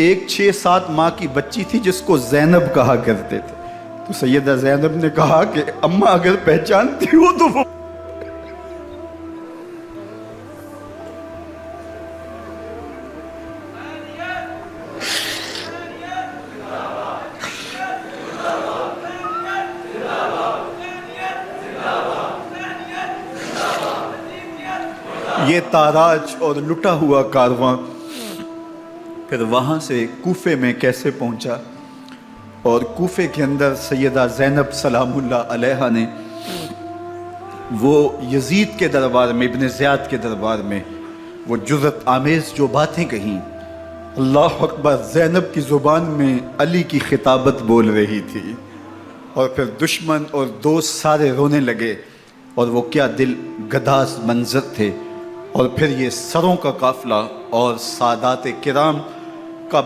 ایک 6-7 ماہ کی بچی تھی جس کو زینب کہا کرتے تھے، تو سیدہ زینب نے کہا کہ اماں اگر پہچانتی ہو تو وہ یہ تاراج اور لٹا ہوا کارواں پھر وہاں سے کوفے میں کیسے پہنچا، اور کوفے کے اندر سیدہ زینب سلام اللہ علیہا نے وہ یزید کے دربار میں، ابن زیاد کے دربار میں وہ جرأت آمیز جو باتیں کہیں، اللہ اکبر، زینب کی زبان میں علی کی خطابت بول رہی تھی، اور پھر دشمن اور دوست سارے رونے لگے، اور وہ کیا دل گداز منظر تھے۔ اور پھر یہ سروں کا قافلہ اور سادات کرام کا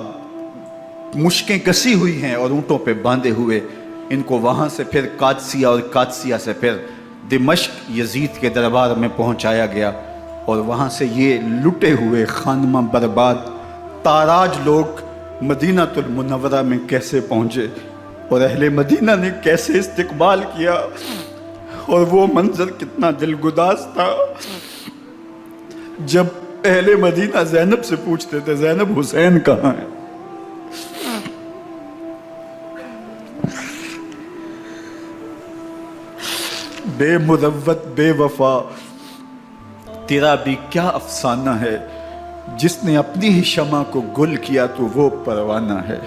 مشکیں کسی ہوئی ہیں اور اونٹوں پہ باندھے ہوئے، ان کو وہاں سے پھر قادسیہ، اور قادسیہ سے پھر دمشق یزید کے دربار میں پہنچایا گیا، اور وہاں سے یہ لٹے ہوئے خانمہ برباد تاراج لوگ مدینہ المنورہ میں کیسے پہنچے، اور اہل مدینہ نے کیسے استقبال کیا، اور وہ منظر کتنا دلگداز تھا جب اہل مدینہ زینب سے پوچھتے تھے زینب حسین کہاں ہے؟ بے مروت بے وفا، تیرا بھی کیا افسانہ ہے، جس نے اپنی ہی شمع کو گل کیا تو وہ پروانہ ہے۔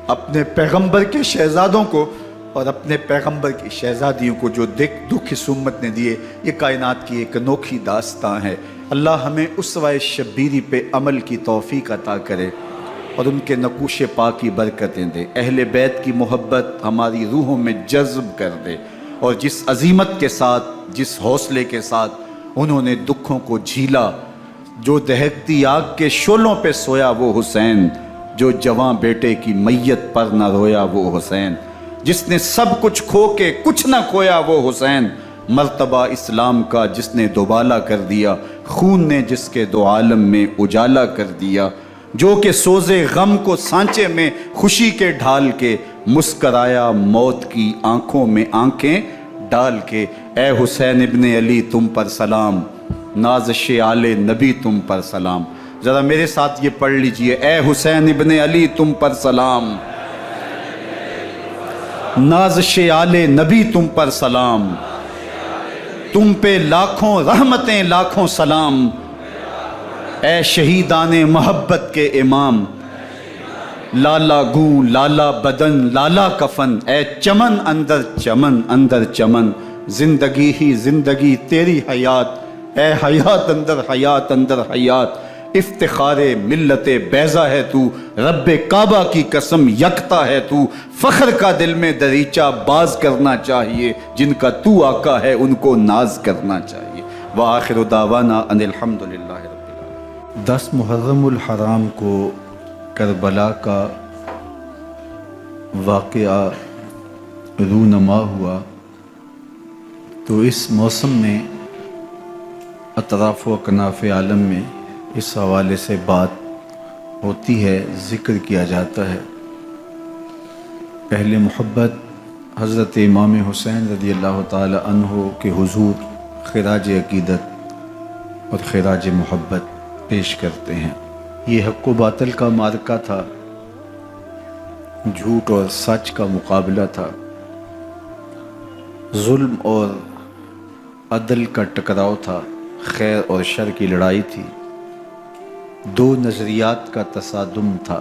اپنے پیغمبر کے شہزادوں کو اور اپنے پیغمبر کی شہزادیوں کو جو دکھ اس امت نے دیے، یہ کائنات کی ایک انوکھی داستان ہے۔ اللہ ہمیں اسوہ شبیری پہ عمل کی توفیق عطا کرے اور ان کے نقوش پاک کی برکتیں دے، اہل بیت کی محبت ہماری روحوں میں جذب کر دے، اور جس عظیمت کے ساتھ، جس حوصلے کے ساتھ انہوں نے دکھوں کو جھیلا، جو دہکتی آگ کے شعلوں پہ سویا وہ حسین، جو جواں بیٹے کی میت پر نہ رویا وہ حسین، جس نے سب کچھ کھو کے کچھ نہ کھویا وہ حسین، مرتبہ اسلام کا جس نے دوبالا کر دیا، خون نے جس کے دو عالم میں اجالا کر دیا، جو کہ سوزے غم کو سانچے میں خوشی کے ڈھال کے، مسکرایا موت کی آنکھوں میں آنکھیں ڈال کے۔ اے حسین ابن علی تم پر سلام، نازش آل نبی تم پر سلام۔ ذرا میرے ساتھ یہ پڑھ لیجئے، اے حسین ابن علی تم پر سلام، نازش آل نبی تم پر سلام، تم پہ لاکھوں رحمتیں لاکھوں سلام، اے شہیدان محبت کے امام، لالا گوں لالا بدن لالا کفن، اے چمن اندر چمن، زندگی ہی زندگی تیری حیات، اے حیات اندر حیات اندر حیات، افتخار ملت بیضا ہے تو، رب کعبہ کی قسم یکتا ہے تو، فخر کا دل میں دریچہ باز کرنا چاہیے، جن کا تو آقا ہے ان کو ناز کرنا چاہیے۔ وآخر دعوانا ان الحمدللہ رب العالمین۔ 10 محرم الحرام کو کربلا کا واقعہ رونما ہوا، تو اس موسم میں اطراف و اکناف عالم میں اس حوالے سے بات ہوتی ہے، ذکر کیا جاتا ہے۔ اہل محبت حضرت امام حسین رضی اللہ تعالی عنہ کے حضور خراج عقیدت اور خراج محبت پیش کرتے ہیں۔ یہ حق و باطل کا معرکہ تھا، جھوٹ اور سچ کا مقابلہ تھا، ظلم اور عدل کا ٹکراؤ تھا، خیر اور شر کی لڑائی تھی، دو نظریات کا تصادم تھا۔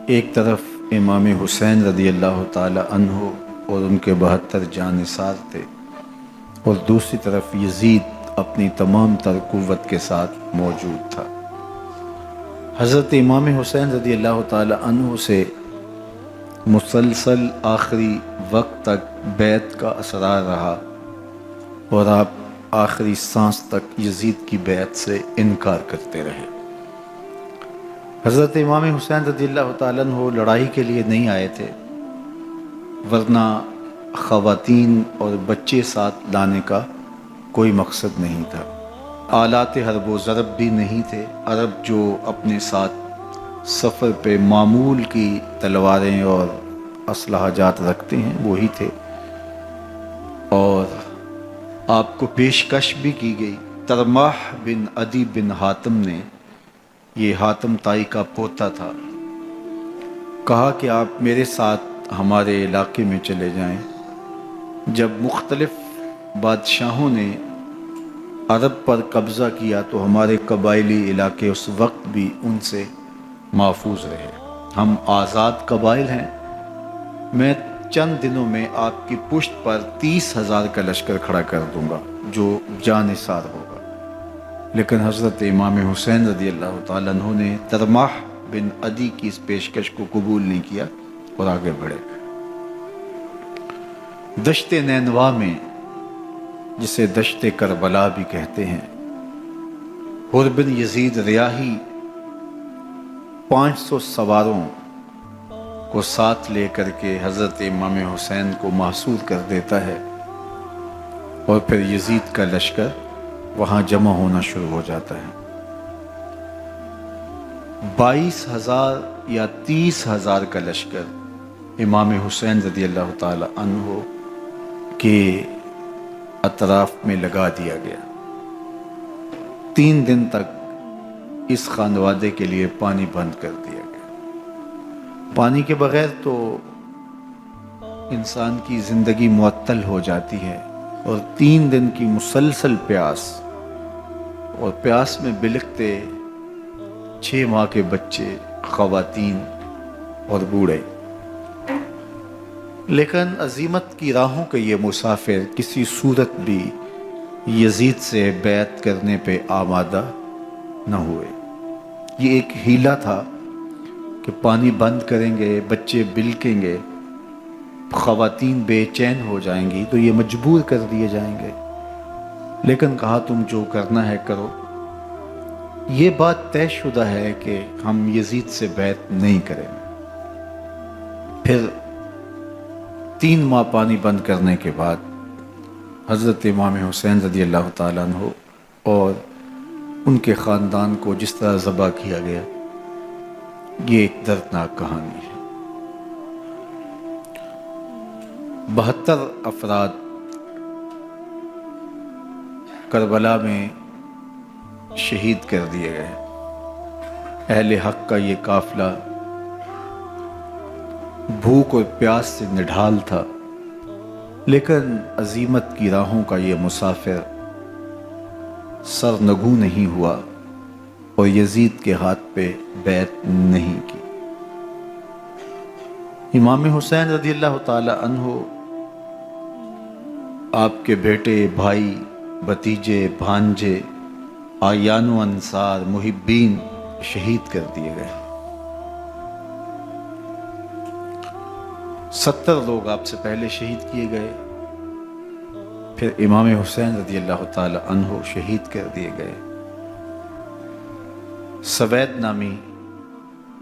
ایک طرف امام حسین رضی اللہ تعالی عنہ اور ان کے 72 جانثار تھے، اور دوسری طرف یزید اپنی تمام تر قوت کے ساتھ موجود تھا۔ حضرت امام حسین رضی اللہ تعالی عنہ سے مسلسل آخری وقت تک بیعت کا اثرار رہا، اور آپ آخری سانس تک یزید کی بیعت سے انکار کرتے رہے۔ حضرت امام حسین رضی اللہ تعالیٰ عنہ لڑائی کے لیے نہیں آئے تھے، ورنہ خواتین اور بچے ساتھ لانے کا کوئی مقصد نہیں تھا۔ آلات حرب و ضرب بھی نہیں تھے، عرب جو اپنے ساتھ سفر پہ معمول کی تلواریں اور اسلحہ جات رکھتے ہیں وہی تھے، اور آپ کو پیشکش بھی کی گئی۔ ترماح بن عدی بن حاتم نے، یہ حاتم تائی کا پوتا تھا، کہا کہ آپ میرے ساتھ ہمارے علاقے میں چلے جائیں۔ جب مختلف بادشاہوں نے عرب پر قبضہ کیا تو ہمارے قبائلی علاقے اس وقت بھی ان سے محفوظ رہے۔ ہم آزاد قبائل ہیں، میں چند دنوں میں آپ کی پشت پر 30,000 کا لشکر کھڑا کر دوں گا جو جانثار ہوگا۔ لیکن حضرت امام حسین رضی اللہ تعالیٰ عنہ نے ترماح بن عدی کی اس پیشکش کو قبول نہیں کیا اور آگے بڑھے۔ دشت نینوا میں، جسے دشت کربلا بھی کہتے ہیں، حر بن یزید ریاحی 500 سواروں کو ساتھ لے کر کے حضرت امام حسین کو محصور کر دیتا ہے، اور پھر یزید کا لشکر وہاں جمع ہونا شروع ہو جاتا ہے۔ 22,000 یا 30,000 کا لشکر امام حسین رضی اللہ تعالی عنہ کے اطراف میں لگا دیا گیا۔ 3 دن تک اس خانوادے کے لیے پانی بند کر دیا گیا۔ پانی کے بغیر تو انسان کی زندگی معطل ہو جاتی ہے، اور 3 دن کی مسلسل پیاس، اور پیاس میں بلکتے 6 ماہ کے بچے، خواتین اور بوڑھے۔ لیکن عزیمت کی راہوں کے یہ مسافر کسی صورت بھی یزید سے بیعت کرنے پہ آمادہ نہ ہوئے۔ یہ ایک ہیلا تھا کہ پانی بند کریں گے، بچے بلکیں گے، خواتین بے چین ہو جائیں گی تو یہ مجبور کر دیے جائیں گے۔ لیکن کہا تم جو کرنا ہے کرو۔ یہ بات طے شدہ ہے کہ ہم یزید سے بیعت نہیں کریں گے۔ پھر 3 ماہ پانی بند کرنے کے بعد حضرت امام حسین رضی اللہ تعالیٰ عنہ اور ان کے خاندان کو جس طرح ذبح کیا گیا، یہ ایک دردناک کہانی ہے۔ 72 افراد کربلا میں شہید کر دیے گئے۔ اہل حق کا یہ قافلہ بھوک اور پیاس سے نڈھال تھا، لیکن عزیمت کی راہوں کا یہ مسافر سرنگوں نہیں ہوا اور یزید کے ہاتھ پہ بیعت نہیں کی۔ امام حسین رضی اللہ تعالی عنہ، آپ کے بیٹے، بھائی بھتیجے، بھانجے، آیان و انصار، محبین شہید کر دیے گئے۔ 70 لوگ آپ سے پہلے شہید کیے گئے، پھر امام حسین رضی اللہ تعالی عنہ شہید کر دیے گئے۔ سوید نامی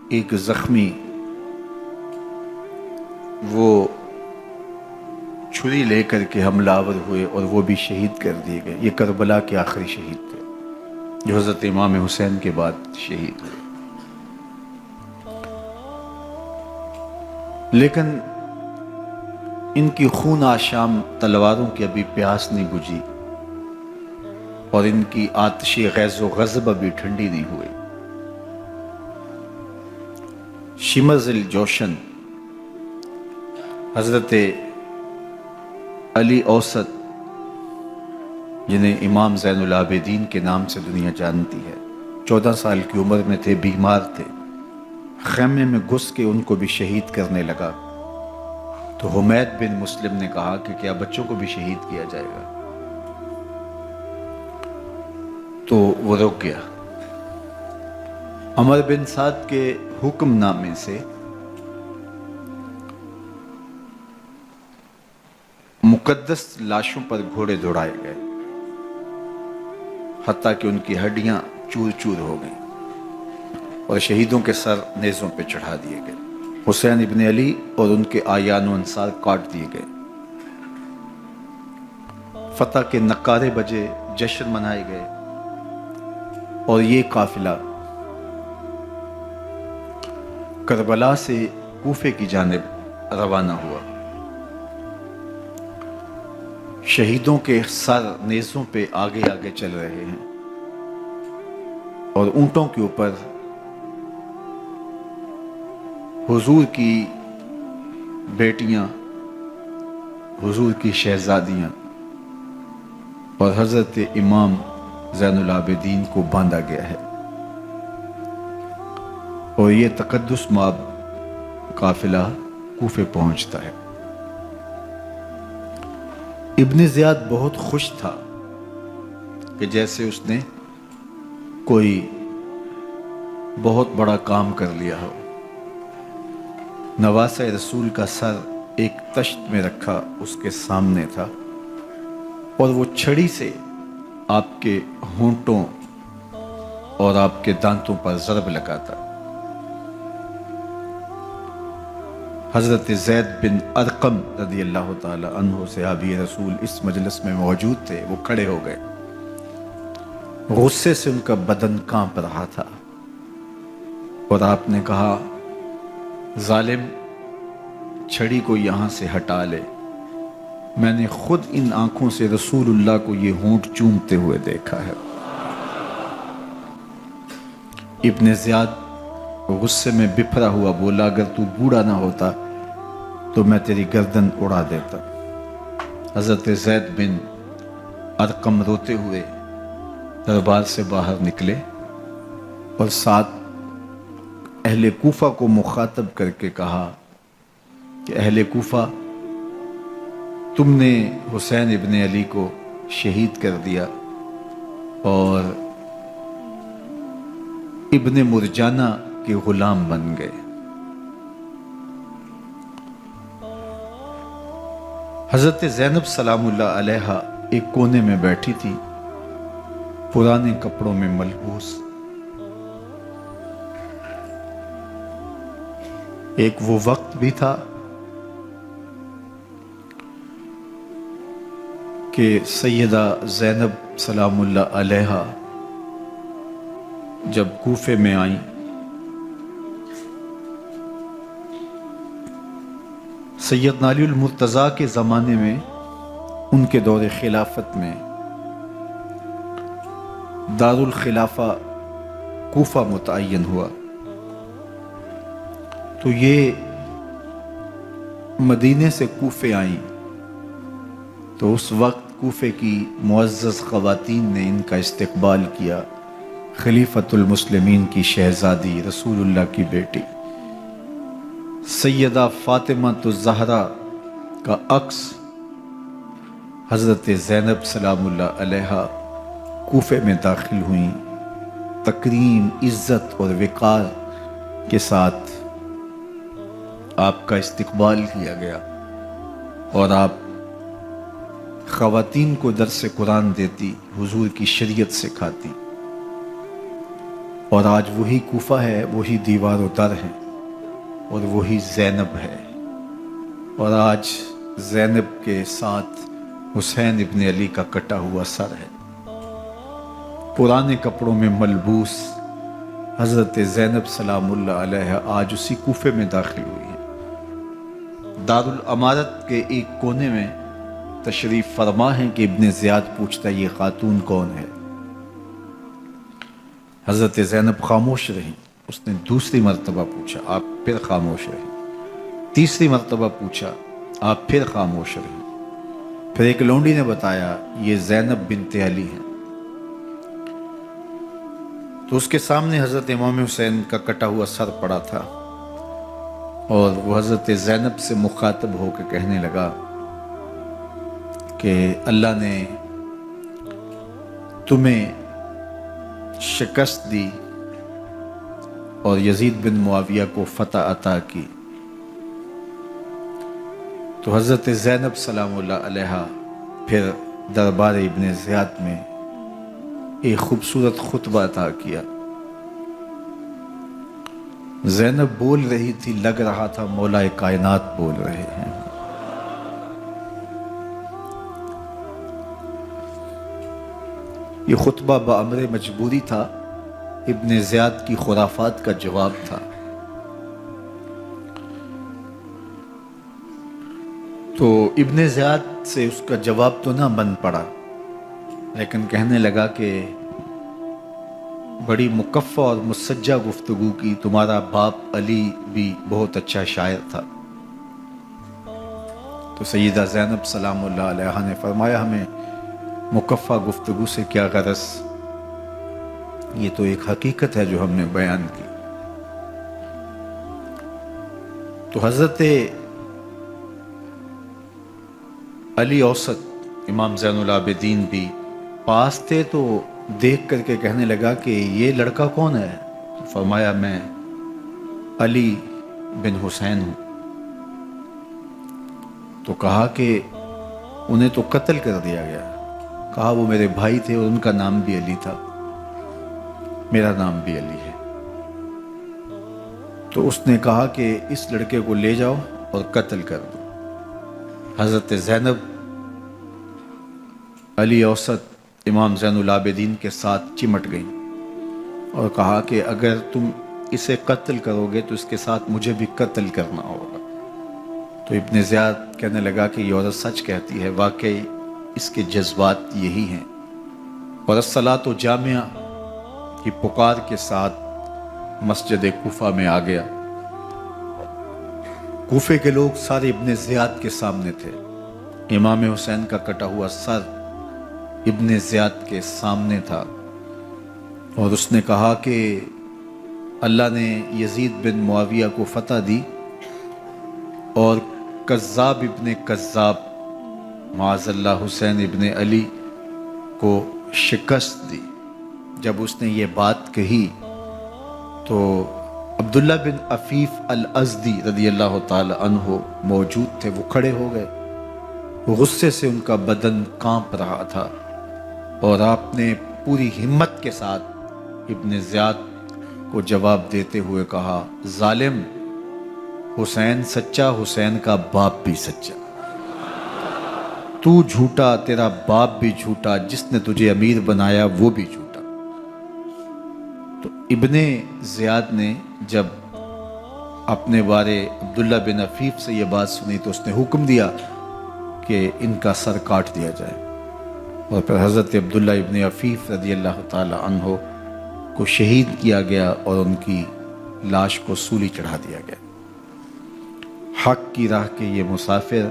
ایک زخمی، وہ چھری لے کر کے حملہ آور ہوئے اور وہ بھی شہید کر دیے گئے۔ یہ کربلا کے آخری شہید تھے جو حضرت امام حسین کے بعد شہید ہوئے۔ لیکن ان کی خون آشام تلواروں کی ابھی پیاس نہیں بجھی، اور ان کی آتش غیظ و غضب ابھی ٹھنڈی نہیں ہوئی۔ شمز الجوشن حضرت علی اوسط، جنہیں امام زین العابدین کے نام سے دنیا جانتی ہے، 14 سال کی عمر میں تھے، بیمار تھے، خیمے میں گھس کے ان کو بھی شہید کرنے لگا تو حمید بن مسلم نے کہا کہ کیا بچوں کو بھی شہید کیا جائے گا؟ تو وہ رک گیا۔ عمر بن سعد کے حکم نامے سے مقدس لاشوں پر گھوڑے دوڑائے گئے، حتیٰ کہ ان کی ہڈیاں چور چور ہو گئیں اور شہیدوں کے سر نیزوں پہ چڑھا دیے گئے۔ حسین ابن علی اور ان کے آیان و انصار کاٹ دیے گئے۔ فتح کے نعرے بجے، جشن منائے گئے، اور یہ قافلہ کربلا سے کوفے کی جانب روانہ ہوا۔ شہیدوں کے سر نیزوں پہ آگے آگے چل رہے ہیں، اور اونٹوں کے اوپر حضور کی بیٹیاں، حضور کی شہزادیاں اور حضرت امام زین العابدین کو باندھا گیا ہے، اور یہ تقدس مآب قافلہ کوفے پہنچتا ہے۔ ابن زیاد بہت خوش تھا کہ جیسے اس نے کوئی بہت بڑا کام کر لیا ہو۔ نواسہ رسول کا سر ایک تشت میں رکھا اس کے سامنے تھا، اور وہ چھڑی سے آپ کے ہونٹوں اور آپ کے دانتوں پر ضرب لگاتا۔ حضرت زید بن ارقم رضی اللہ تعالی عنہ صحابی رسول اس مجلس میں موجود تھے، وہ کھڑے ہو گئے۔ غصے سے ان کا بدن کانپ رہا تھا، اور آپ نے کہا، ظالم، چھڑی کو یہاں سے ہٹا لے، میں نے خود ان آنکھوں سے رسول اللہ کو یہ ہونٹ چومتے ہوئے دیکھا ہے۔ ابن زیاد غصے میں بپھرا ہوا بولا، اگر تو بوڑھا نہ ہوتا تو میں تیری گردن اڑا دیتا۔ حضرت زید بن ارقم روتے ہوئے دربار سے باہر نکلے، اور ساتھ اہل کوفہ کو مخاطب کر کے کہا کہ اہل کوفہ، تم نے حسین ابن علی کو شہید کر دیا اور ابن مرجانہ کے غلام بن گئے۔ حضرت زینب سلام اللہ علیہا ایک کونے میں بیٹھی تھی، پرانے کپڑوں میں ملبوس۔ ایک وہ وقت بھی تھا کہ سیدہ زینب سلام اللہ علیہا جب کوفے میں آئیں، سیدنا علی المرتضیٰ کے زمانے میں ان کے دور خلافت میں دارالخلافہ کوفہ متعین ہوا، تو یہ مدینے سے کوفے آئیں، تو اس وقت کوفے کی معزز خواتین نے ان کا استقبال کیا۔ خلیفۃ المسلمین کی شہزادی، رسول اللہ کی بیٹی سیدہ فاطمہ الزہرا کا عکس حضرت زینب سلام اللہ علیہا کوفے میں داخل ہوئیں، تکریم، عزت اور وقار کے ساتھ آپ کا استقبال کیا گیا اور آپ خواتین کو درس قرآن دیتی، حضور کی شریعت سکھاتی، اور آج وہی کوفہ ہے، وہی دیوار و در ہے اور وہی زینب ہے، اور آج زینب کے ساتھ حسین ابن علی کا کٹا ہوا سر ہے۔ پرانے کپڑوں میں ملبوس حضرت زینب سلام اللہ علیہ آج اسی کوفے میں داخل ہوئی ہے۔ دارالامارت کے ایک کونے میں تشریف فرما ہے کہ ابن زیاد پوچھتا یہ خاتون کون ہے؟ حضرت زینب خاموش رہی۔ اس نے دوسری مرتبہ پوچھا، آپ پھر خاموش رہی۔ تیسری مرتبہ پوچھا، آپ پھر خاموش رہی۔ پھر ایک لونڈی نے بتایا یہ زینب بنت علی ہیں۔ تو اس کے سامنے حضرت امام حسین کا کٹا ہوا سر پڑا تھا اور وہ حضرت زینب سے مخاطب ہو کے کہنے لگا کہ اللہ نے تمہیں شکست دی اور یزید بن معاویہ کو فتح عطا کی۔ تو حضرت زینب سلام اللہ علیہا پھر دربار ابن زیاد میں ایک خوبصورت خطبہ عطا کیا۔ زینب بول رہی تھی، لگ رہا تھا مولا کائنات بول رہے ہیں۔ یہ خطبہ بامر مجبوری تھا، ابن زیاد کی خرافات کا جواب تھا۔ تو ابن زیاد سے اس کا جواب تو نہ بن پڑا، لیکن کہنے لگا کہ بڑی مکفہ اور مسجع گفتگو کی، تمہارا باپ علی بھی بہت اچھا شاعر تھا۔ تو سیدہ زینب سلام اللہ علیہ نے فرمایا ہمیں مکفہ گفتگو سے کیا غرض، یہ تو ایک حقیقت ہے جو ہم نے بیان کی۔ تو حضرت علی اوسط امام زین العابدین بھی پاس تھے، تو دیکھ کر کے کہنے لگا کہ یہ لڑکا کون ہے؟ تو فرمایا میں علی بن حسین ہوں۔ تو کہا کہ انہیں تو قتل کر دیا گیا۔ کہا وہ میرے بھائی تھے اور ان کا نام بھی علی تھا، میرا نام بھی علی ہے۔ تو اس نے کہا کہ اس لڑکے کو لے جاؤ اور قتل کر دو۔ حضرت زینب علی اوسط امام زین العابدین کے ساتھ چمٹ گئیں اور کہا کہ اگر تم اسے قتل کرو گے تو اس کے ساتھ مجھے بھی قتل کرنا ہوگا۔ تو ابن زیاد کہنے لگا کہ یہ عورت سچ کہتی ہے، واقعی اس کے جذبات یہی ہیں۔ اور الصلاۃ جامعہ کی پکار کے ساتھ مسجد کوفہ میں آ گیا۔ کوفے کے لوگ سارے ابن زیاد کے سامنے تھے۔ امام حسین کا کٹا ہوا سر ابن زیاد کے سامنے تھا اور اس نے کہا کہ اللہ نے یزید بن معاویہ کو فتح دی اور کذاب ابن کذاب معاذ اللہ حسین ابن علی کو شکست دی۔ جب اس نے یہ بات کہی تو عبداللہ بن عفیف الازدی رضی اللہ تعالی عنہ موجود تھے، وہ کھڑے ہو گئے۔ غصے سے ان کا بدن کانپ رہا تھا اور آپ نے پوری ہمت کے ساتھ ابن زیاد کو جواب دیتے ہوئے کہا، ظالم، حسین سچا، حسین کا باپ بھی سچا، تو جھوٹا، تیرا باپ بھی جھوٹا، جس نے تجھے امیر بنایا وہ بھی جھوٹا۔ تو ابن زیاد نے جب اپنے بارے عبداللہ بن عفیف سے یہ بات سنی تو اس نے حکم دیا کہ ان کا سر کاٹ دیا جائے، اور پھر حضرت عبداللہ ابن عفیف رضی اللہ تعالی عنہ کو شہید کیا گیا اور ان کی لاش کو سولی چڑھا دیا گیا۔ حق کی راہ کے یہ مسافر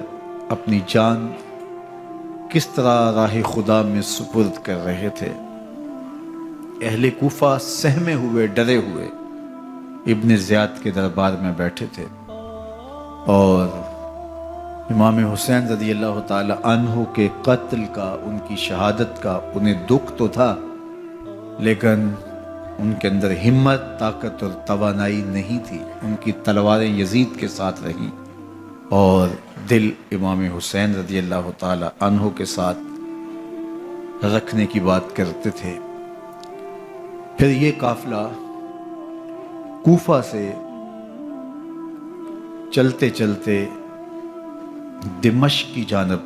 اپنی جان کس طرح راہ خدا میں سپرد کر رہے تھے۔ اہل کوفہ سہمے ہوئے، ڈرے ہوئے ابن زیاد کے دربار میں بیٹھے تھے اور امام حسین رضی اللہ تعالی عنہ کے قتل کا، ان کی شہادت کا انہیں دکھ تو تھا، لیکن ان کے اندر ہمت، طاقت اور توانائی نہیں تھی۔ ان کی تلواریں یزید کے ساتھ رہیں اور دل امام حسین رضی اللہ تعالی عنہ کے ساتھ رکھنے کی بات کرتے تھے۔ پھر یہ قافلہ کوفہ سے چلتے چلتے دمشق کی جانب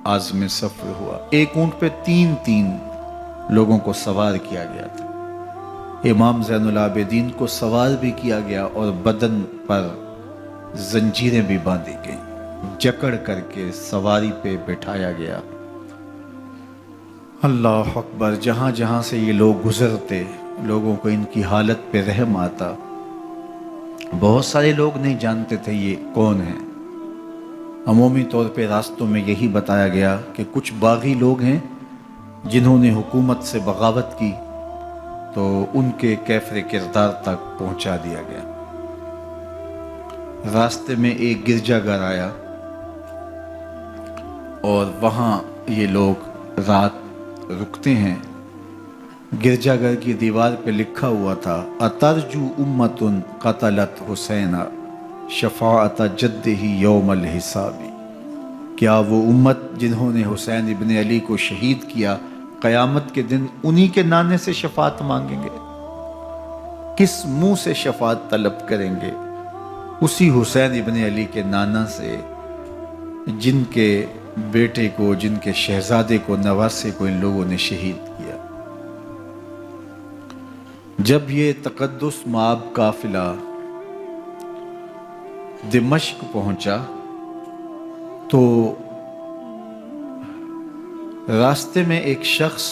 عازم سفر ہوا۔ ایک اونٹ پہ تین لوگوں کو سوار کیا گیا تھا۔ امام زین العابدین کو سوار بھی کیا گیا اور بدن پر زنجیریں بھی باندھی گئیں، جکڑ کر کے سواری پہ بٹھایا گیا۔ اللہ اکبر! جہاں جہاں سے یہ لوگ گزرتے، لوگوں کو ان کی حالت پہ رحم آتا۔ بہت سارے لوگ نہیں جانتے تھے یہ کون ہیں۔ عمومی طور پہ راستوں میں یہی بتایا گیا کہ کچھ باغی لوگ ہیں جنہوں نے حکومت سے بغاوت کی، تو ان کے کیفر کردار تک پہنچا دیا گیا۔ راستے میں ایک گرجا گھر آیا اور وہاں یہ لوگ رات رکتے ہیں۔ گرجا گھر کی دیوار پہ لکھا ہوا تھا: اترجو امت قتلت حسین شفاعت جدہ یوم الحساب۔ کیا وہ امت جنہوں نے حسین ابن علی کو شہید کیا، قیامت کے دن انہی کے نانے سے شفاعت مانگیں گے؟ کس منہ سے شفاعت طلب کریں گے؟ اسی حسین ابن علی کے نانا سے، جن کے بیٹے کو، جن کے شہزادے کو، نواسے کو ان لوگوں نے شہید کیا۔ جب یہ تقدس مآب قافلہ دمشق پہنچا تو راستے میں ایک شخص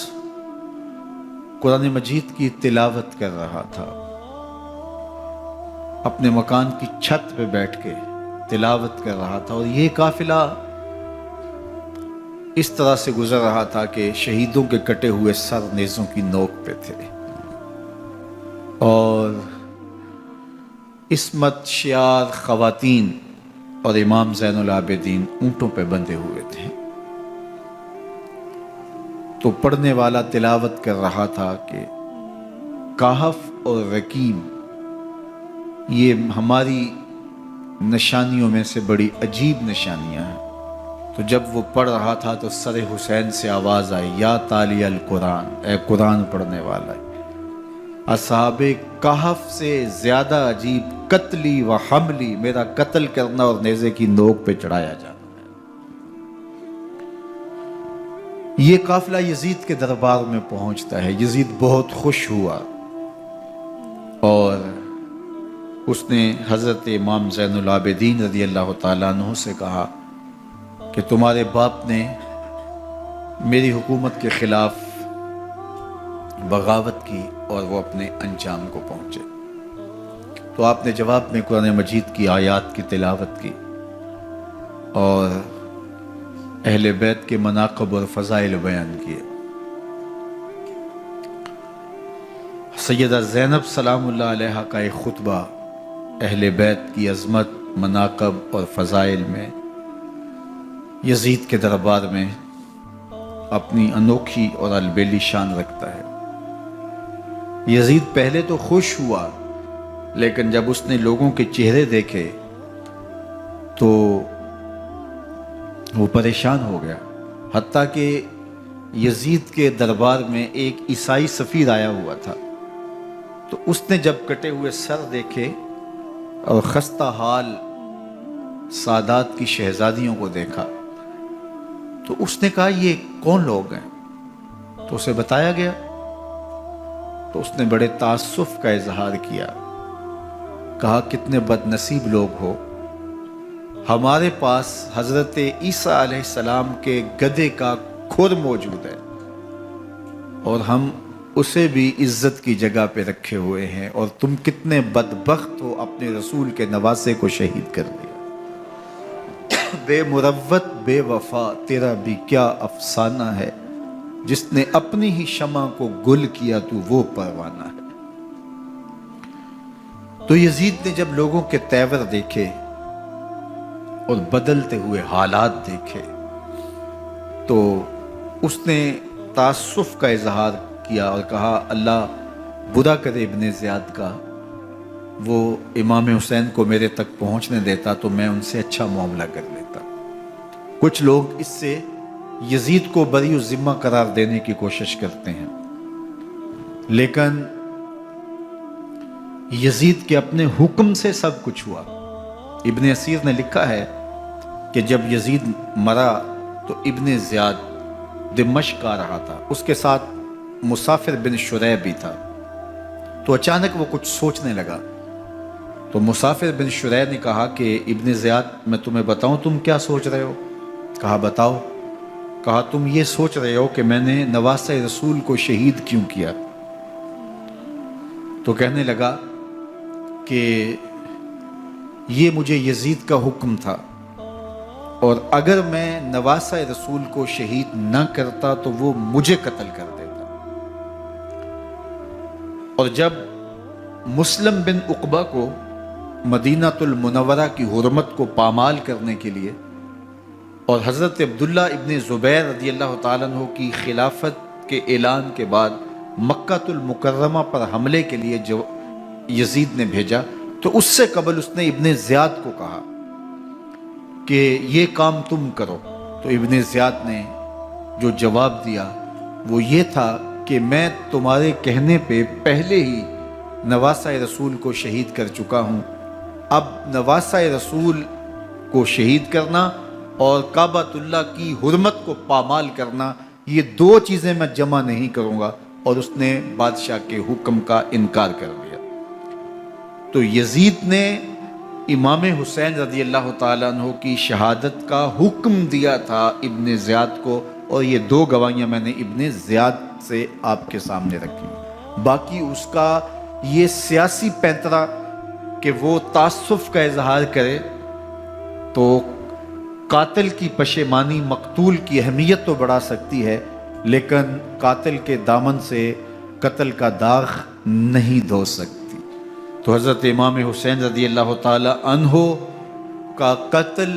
قرآن مجید کی تلاوت کر رہا تھا۔ اپنے مکان کی چھت پہ بیٹھ کے تلاوت کر رہا تھا، اور یہ قافلہ اس طرح سے گزر رہا تھا کہ شہیدوں کے کٹے ہوئے سر نیزوں کی نوک پہ تھے، اور عصمت شیار خواتین اور امام زین العابدین اونٹوں پہ بندھے ہوئے تھے۔ تو پڑھنے والا تلاوت کر رہا تھا کہ کہف اور رقیم یہ ہماری نشانیوں میں سے بڑی عجیب نشانیاں ہیں۔ تو جب وہ پڑھ رہا تھا تو سر حسین سے آواز آئی: یا تالی القرآن، اے قرآن پڑھنے والا، اصحاب کہف سے زیادہ عجیب قتلی و حملی، میرا قتل کرنا اور نیزے کی نوک پہ چڑھایا جانا ہے۔ یہ قافلہ یزید کے دربار میں پہنچتا ہے۔ یزید بہت خوش ہوا اور اس نے حضرت امام زین العابدین رضی اللہ تعالیٰ عنہ سے کہا کہ تمہارے باپ نے میری حکومت کے خلاف بغاوت کی اور وہ اپنے انجام کو پہنچے۔ تو آپ نے جواب میں قرآن مجید کی آیات کی تلاوت کی اور اہل بیت کے مناقب اور فضائل بیان کیے۔ سیدہ زینب سلام اللہ علیہ کا ایک خطبہ اہل بیت کی عظمت، مناقب اور فضائل میں یزید کے دربار میں اپنی انوکھی اور البیلی شان رکھتا ہے۔ یزید پہلے تو خوش ہوا، لیکن جب اس نے لوگوں کے چہرے دیکھے تو وہ پریشان ہو گیا۔ حتیٰ کہ یزید کے دربار میں ایک عیسائی سفیر آیا ہوا تھا، تو اس نے جب کٹے ہوئے سر دیکھے اور خستہ حال سادات کی شہزادیوں کو دیکھا تو اس نے کہا یہ کون لوگ ہیں؟ تو اسے بتایا گیا، تو اس نے بڑے تاسف کا اظہار کیا، کہا کتنے بد نصیب لوگ ہو، ہمارے پاس حضرت عیسیٰ علیہ السلام کے گدھے کا کھر موجود ہے اور ہم اسے بھی عزت کی جگہ پہ رکھے ہوئے ہیں، اور تم کتنے بدبخت ہو، اپنے رسول کے نواسے کو شہید کر دیا۔ بے مروت بے وفا تیرا بھی کیا افسانہ ہے، جس نے اپنی ہی شمع کو گل کیا تو وہ پروانہ ہے۔ تو یزید نے جب لوگوں کے تیور دیکھے اور بدلتے ہوئے حالات دیکھے تو اس نے تعصف کا اظہار کیا اور کہا اللہ برا کرے ابن زیاد کا، وہ امام حسین کو میرے تک پہنچنے دیتا تو میں ان سے اچھا معاملہ کر لیتا۔ کچھ لوگ اس سے یزید کو بری الذمہ قرار دینے کی کوشش کرتے ہیں، لیکن یزید کے اپنے حکم سے سب کچھ ہوا۔ ابن اسیر نے لکھا ہے کہ جب یزید مرا تو ابن زیاد دمشق آ رہا تھا، اس کے ساتھ مسافر بن شریح بھی تھا، تو اچانک وہ کچھ سوچنے لگا۔ تو مسافر بن شریح نے کہا کہ ابن زیاد میں تمہیں بتاؤں تم کیا سوچ رہے ہو؟ کہا بتاؤ۔ کہا تم یہ سوچ رہے ہو کہ میں نے نواسہ رسول کو شہید کیوں کیا؟ تو کہنے لگا کہ یہ مجھے یزید کا حکم تھا، اور اگر میں نواسہ رسول کو شہید نہ کرتا تو وہ مجھے قتل کر دیتا۔ اور جب مسلم بن عقبہ کو مدینہ المنورہ کی حرمت کو پامال کرنے کے لیے اور حضرت عبداللہ ابن زبیر رضی اللہ تعالیٰ عنہ کی خلافت کے اعلان کے بعد مکہ المکرمہ پر حملے کے لیے جو یزید نے بھیجا، تو اس سے قبل اس نے ابن زیاد کو کہا کہ یہ کام تم کرو۔ تو ابن زیاد نے جو جواب دیا وہ یہ تھا کہ میں تمہارے کہنے پہ پہلے ہی نواسہ رسول کو شہید کر چکا ہوں، اب نواسہ رسول کو شہید کرنا اور کعبۃ اللہ کی حرمت کو پامال کرنا، یہ دو چیزیں میں جمع نہیں کروں گا۔ اور اس نے بادشاہ کے حکم کا انکار کر دیا۔ تو یزید نے امام حسین رضی اللہ تعالیٰ عنہ کی شہادت کا حکم دیا تھا ابن زیاد کو، اور یہ دو گواہیاں میں نے ابن زیاد سے آپ کے سامنے رکھی۔ باقی اس کا یہ سیاسی پینترا کہ وہ تعصف کا اظہار کرے، تو قاتل کی پشیمانی مقتول کی اہمیت تو بڑھا سکتی ہے، لیکن قاتل کے دامن سے قتل کا داغ نہیں دھو سکتی۔ تو حضرت امام حسین رضی اللہ تعالی عنہ کا قتل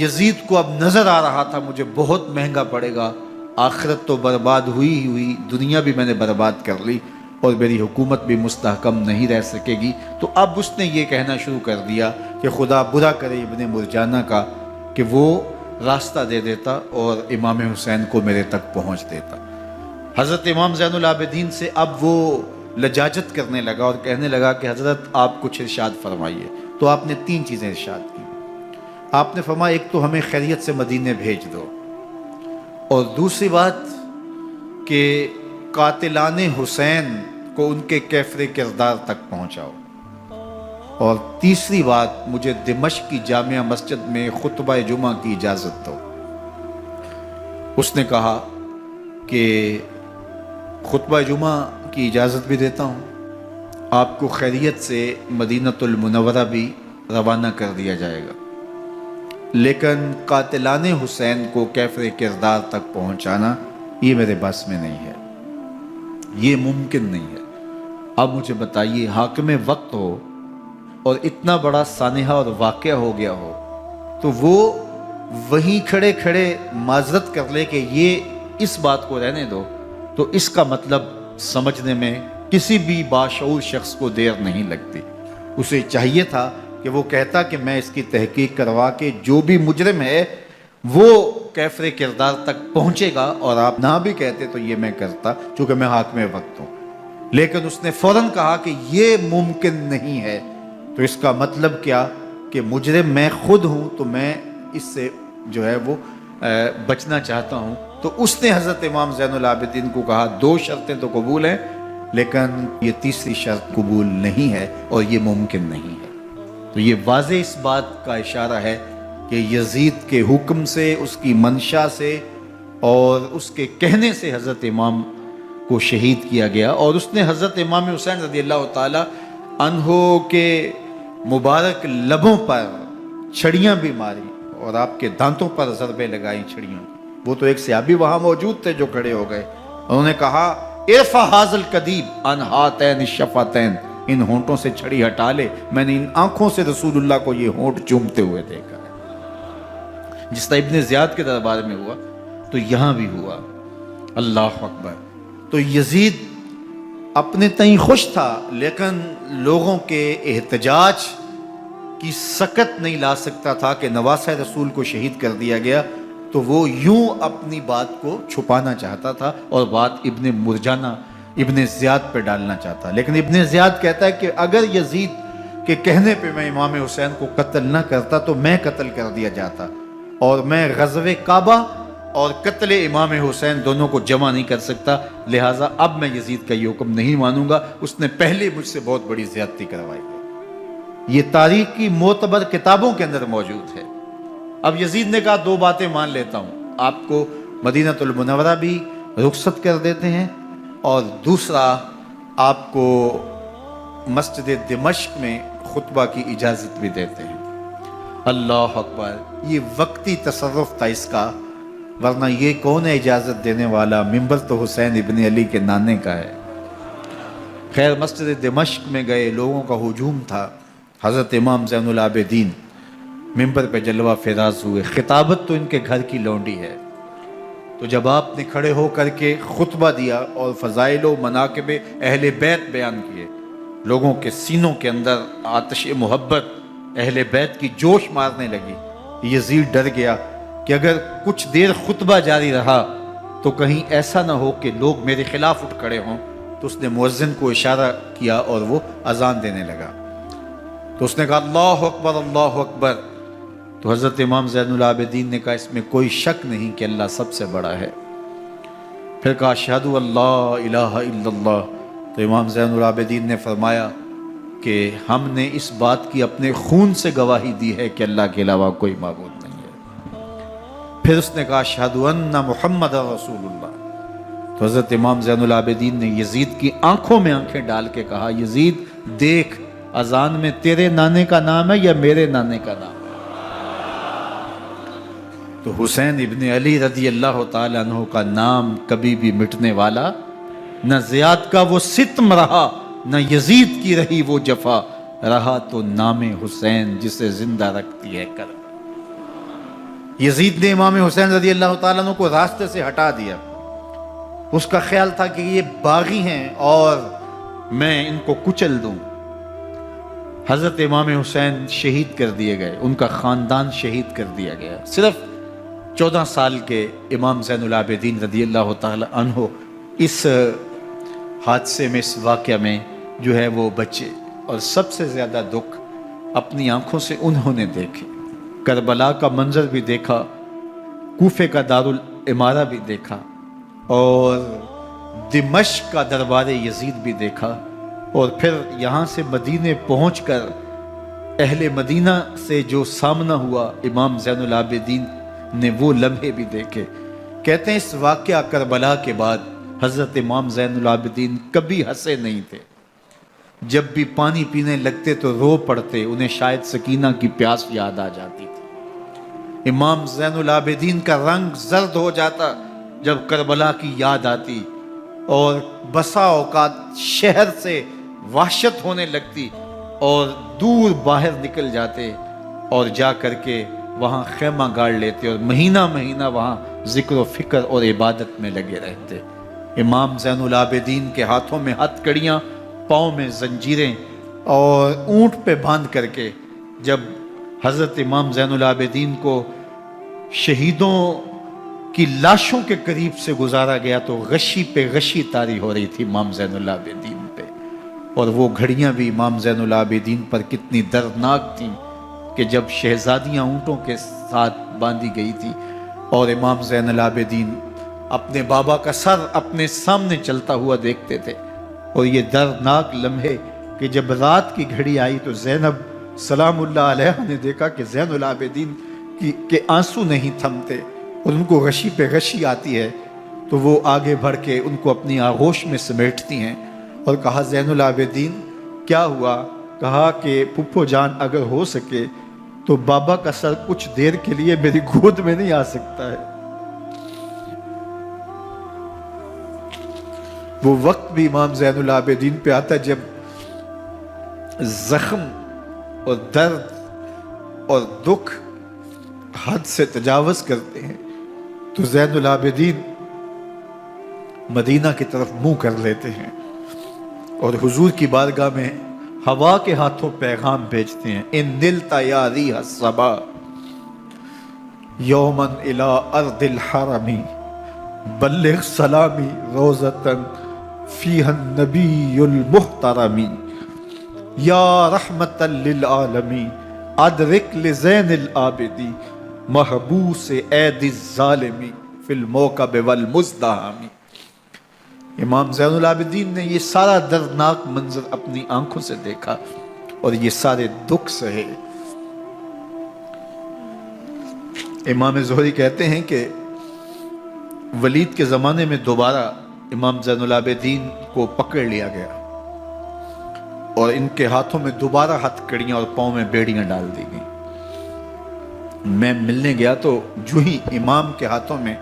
یزید کو اب نظر آ رہا تھا مجھے بہت مہنگا پڑے گا، آخرت تو برباد ہوئی ہی ہوئی، دنیا بھی میں نے برباد کر لی اور میری حکومت بھی مستحکم نہیں رہ سکے گی۔ تو اب اس نے یہ کہنا شروع کر دیا کہ خدا برا کرے ابن مرجانہ کا کہ وہ راستہ دے دیتا اور امام حسین کو میرے تک پہنچ دیتا۔ حضرت امام زین العابدین سے اب وہ لجاجت کرنے لگا اور کہنے لگا کہ حضرت آپ کچھ ارشاد فرمائیے۔ تو آپ نے تین چیزیں ارشاد کی۔ آپ نے فرمایا ایک تو ہمیں خیریت سے مدینے بھیج دو، اور دوسری بات کہ قاتلان حسین کو ان کے کیفر کردار تک پہنچاؤ، اور تیسری بات مجھے دمشق کی جامعہ مسجد میں خطبہ جمعہ کی اجازت دو۔ اس نے کہا کہ خطبہ جمعہ کی اجازت بھی دیتا ہوں، آپ کو خیریت سے مدینہ المنورہ بھی روانہ کر دیا جائے گا، لیکن قاتلان حسین کو کیفر کردار تک پہنچانا یہ میرے بس میں نہیں ہے، یہ ممکن نہیں ہے۔ اب مجھے بتائیے، حاکم وقت ہو اور اتنا بڑا سانحہ اور واقعہ ہو گیا ہو تو وہ وہیں کھڑے کھڑے معذرت کر لے کہ یہ اس بات کو رہنے دو، تو اس کا مطلب سمجھنے میں کسی بھی باشعور شخص کو دیر نہیں لگتی۔ اسے چاہیے تھا کہ وہ کہتا کہ میں اس کی تحقیق کروا کے جو بھی مجرم ہے وہ کیفر کردار تک پہنچے گا، اور آپ نہ بھی کہتے تو یہ میں کرتا چونکہ میں حاکم وقت ہوں۔ لیکن اس نے فوراً کہا کہ یہ ممکن نہیں ہے، تو اس کا مطلب کیا کہ مجرم میں خود ہوں، تو میں اس سے جو ہے وہ بچنا چاہتا ہوں۔ تو اس نے حضرت امام زین العابدین کو کہا دو شرطیں تو قبول ہیں، لیکن یہ تیسری شرط قبول نہیں ہے اور یہ ممکن نہیں ہے۔ تو یہ واضح اس بات کا اشارہ ہے کہ یزید کے حکم سے، اس کی منشا سے اور اس کے کہنے سے حضرت امام کو شہید کیا گیا، اور اس نے حضرت امام حسین رضی اللہ تعالی عنہ کے مبارک لبوں پر چھڑیاں بھی ماری اور آپ کے دانتوں پر ضربیں لگائیں چھڑیوں کی۔ وہ تو ایک صحابی وہاں موجود تھے جو کھڑے ہو گئے، انہوں نے کہا ارفع ھذا القدیب عن ھاتین الشفتین، ان ہونٹوں سے چھڑی ہٹا لے، میں نے ان آنکھوں سے رسول اللہ کو یہ ہونٹ چومتے ہوئے دیکھا ہے۔ جس طرح ابن زیاد کے دربار میں ہوا تو یہاں بھی ہوا۔ اللہ اکبر۔ تو یزید اپنے تئیں خوش تھا، لیکن لوگوں کے احتجاج کی سکت نہیں لا سکتا تھا کہ نواسہ رسول کو شہید کر دیا گیا، تو وہ یوں اپنی بات کو چھپانا چاہتا تھا اور بات ابن مرجانہ ابن زیاد پہ ڈالنا چاہتا۔ لیکن ابن زیاد کہتا ہے کہ اگر یزید کے کہنے پہ میں امام حسین کو قتل نہ کرتا تو میں قتل کر دیا جاتا، اور میں غزوہ کعبہ اور قتل امام حسین دونوں کو جمع نہیں کر سکتا، لہٰذا اب میں یزید کا یہ حکم نہیں مانوں گا، اس نے پہلے مجھ سے بہت بڑی زیادتی کروائی ہے۔ یہ تاریخ کی معتبر کتابوں کے اندر موجود ہے۔ اب یزید نے کہا دو باتیں مان لیتا ہوں، آپ کو مدینہ المنورہ بھی رخصت کر دیتے ہیں، اور دوسرا آپ کو مسجد دمشق میں خطبہ کی اجازت بھی دیتے ہیں۔ اللہ اکبر۔ یہ وقتی تصرف تھا اس کا، ورنہ یہ کون ہے اجازت دینے والا؟ ممبر تو حسین ابن علی کے نانے کا ہے۔ خیر، مسجد دمشق میں گئے، لوگوں کا ہجوم تھا، حضرت امام زین العابدین ممبر پہ جلوہ فراز ہوئے۔ خطابت تو ان کے گھر کی لونڈی ہے، تو جب آپ نے کھڑے ہو کر کے خطبہ دیا اور فضائل و مناقب اہل بیت بیان کیے، لوگوں کے سینوں کے اندر آتش محبت اہل بیت کی جوش مارنے لگی۔ یزید ڈر گیا کہ اگر کچھ دیر خطبہ جاری رہا تو کہیں ایسا نہ ہو کہ لوگ میرے خلاف اٹھ کھڑے ہوں، تو اس نے مؤذن کو اشارہ کیا اور وہ اذان دینے لگا۔ تو اس نے کہا اللہ اکبر اللہ اکبر، تو حضرت امام زین العابدین نے کہا اس میں کوئی شک نہیں کہ اللہ سب سے بڑا ہے۔ پھر کہا اشہد ان لا الہ الا اللہ، تو امام زین العابدین نے فرمایا کہ ہم نے اس بات کی اپنے خون سے گواہی دی ہے کہ اللہ کے علاوہ کوئی معبود نہیں ہے۔ پھر اس نے کہا اشہد ان محمد رسول اللہ، تو حضرت امام زین العابدین نے یزید کی آنکھوں میں آنکھیں ڈال کے کہا یزید دیکھ، اذان میں تیرے نانے کا نام ہے یا میرے نانے کا نام ہے؟ تو حسین ابن علی رضی اللہ تعالیٰ عنہ کا نام کبھی بھی مٹنے والا نہ زیاد کا وہ ستم رہا، نہ یزید کی رہی وہ جفا، رہا تو نام حسین جسے زندہ رکھتی ہے کرم۔ یزید نے امام حسین رضی اللہ تعالیٰ عنہ کو راستے سے ہٹا دیا۔ اس کا خیال تھا کہ یہ باغی ہیں اور میں ان کو کچل دوں۔ حضرت امام حسین شہید کر دیے گئے، ان کا خاندان شہید کر دیا گیا۔ صرف 14 سال کے امام زین العابدین رضی اللہ تعالی عنہ اس حادثے میں، اس واقعہ میں جو ہے وہ بچے، اور سب سے زیادہ دکھ اپنی آنکھوں سے انہوں نے دیکھے۔ کربلا کا منظر بھی دیکھا، کوفے کا دارالعمارہ بھی دیکھا، اور دمشق کا دربار یزید بھی دیکھا، اور پھر یہاں سے مدینے پہنچ کر اہل مدینہ سے جو سامنا ہوا امام زین العابدین نے وہ لمحے بھی دیکھے۔ کہتے ہیں اس واقعہ کربلا کے بعد حضرت امام زین العابدین کبھی ہنسے نہیں تھے، جب بھی پانی پینے لگتے تو رو پڑتے، انہیں شاید سکینہ کی پیاس یاد آ جاتی تھی۔ امام زین العابدین کا رنگ زرد ہو جاتا جب کربلا کی یاد آتی، اور بسا اوقات شہر سے وحشت ہونے لگتی اور دور باہر نکل جاتے اور جا کر کے وہاں خیمہ گاڑ لیتے اور مہینہ مہینہ وہاں ذکر و فکر اور عبادت میں لگے رہتے۔ امام زین العابدین کے ہاتھوں میں ہتھ کڑیاں، پاؤں میں زنجیریں، اور اونٹ پہ باندھ کر کے جب حضرت امام زین العابدین کو شہیدوں کی لاشوں کے قریب سے گزارا گیا تو غشی پہ غشی طاری ہو رہی تھی امام زین العابدین پہ، اور وہ گھڑیاں بھی امام زین العابدین پر کتنی دردناک تھیں کہ جب شہزادیاں اونٹوں کے ساتھ باندھی گئی تھی اور امام زین العابدین اپنے بابا کا سر اپنے سامنے چلتا ہوا دیکھتے تھے، اور یہ دردناک لمحے کہ جب رات کی گھڑی آئی تو زینب سلام اللہ علیہ نے دیکھا کہ زین العابدین کے آنسو نہیں تھمتے اور ان کو غشی پہ غشی آتی ہے، تو وہ آگے بڑھ کے ان کو اپنی آغوش میں سمیٹتی ہیں اور کہا زین العابدین کیا ہوا؟ کہا کہ پھپھو جان اگر ہو سکے تو بابا کا سر کچھ دیر کے لیے میری گود میں نہیں آ سکتا ہے۔ وہ وقت بھی امام زین العابدین پہ آتا جب زخم اور درد اور دکھ حد سے تجاوز کرتے ہیں تو زین العابدین مدینہ کی طرف منہ کر لیتے ہیں اور حضور کی بارگاہ میں ہوا کے ہاتھوں پیغام بھیجتے ہیں، ان نلتا یا ریح الصبا یومن الی ارض الحرمی بلغ سلامی روزتن فیہا النبی المحترمی یا رحمتا للعالمین ادرک لزین العابدی محبوس عید الظالمی فی الموکب والمزدحمی۔ امام زین العابدین نے یہ سارا دردناک منظر اپنی آنکھوں سے دیکھا اور یہ سارے دکھ سہے۔ امام زہری کہتے ہیں کہ ولید کے زمانے میں دوبارہ امام زین العابدین کو پکڑ لیا گیا اور ان کے ہاتھوں میں دوبارہ ہتھ کڑیاں اور پاؤں میں بیڑیاں ڈال دی گئیں۔ میں ملنے گیا تو جو ہی امام کے ہاتھوں میں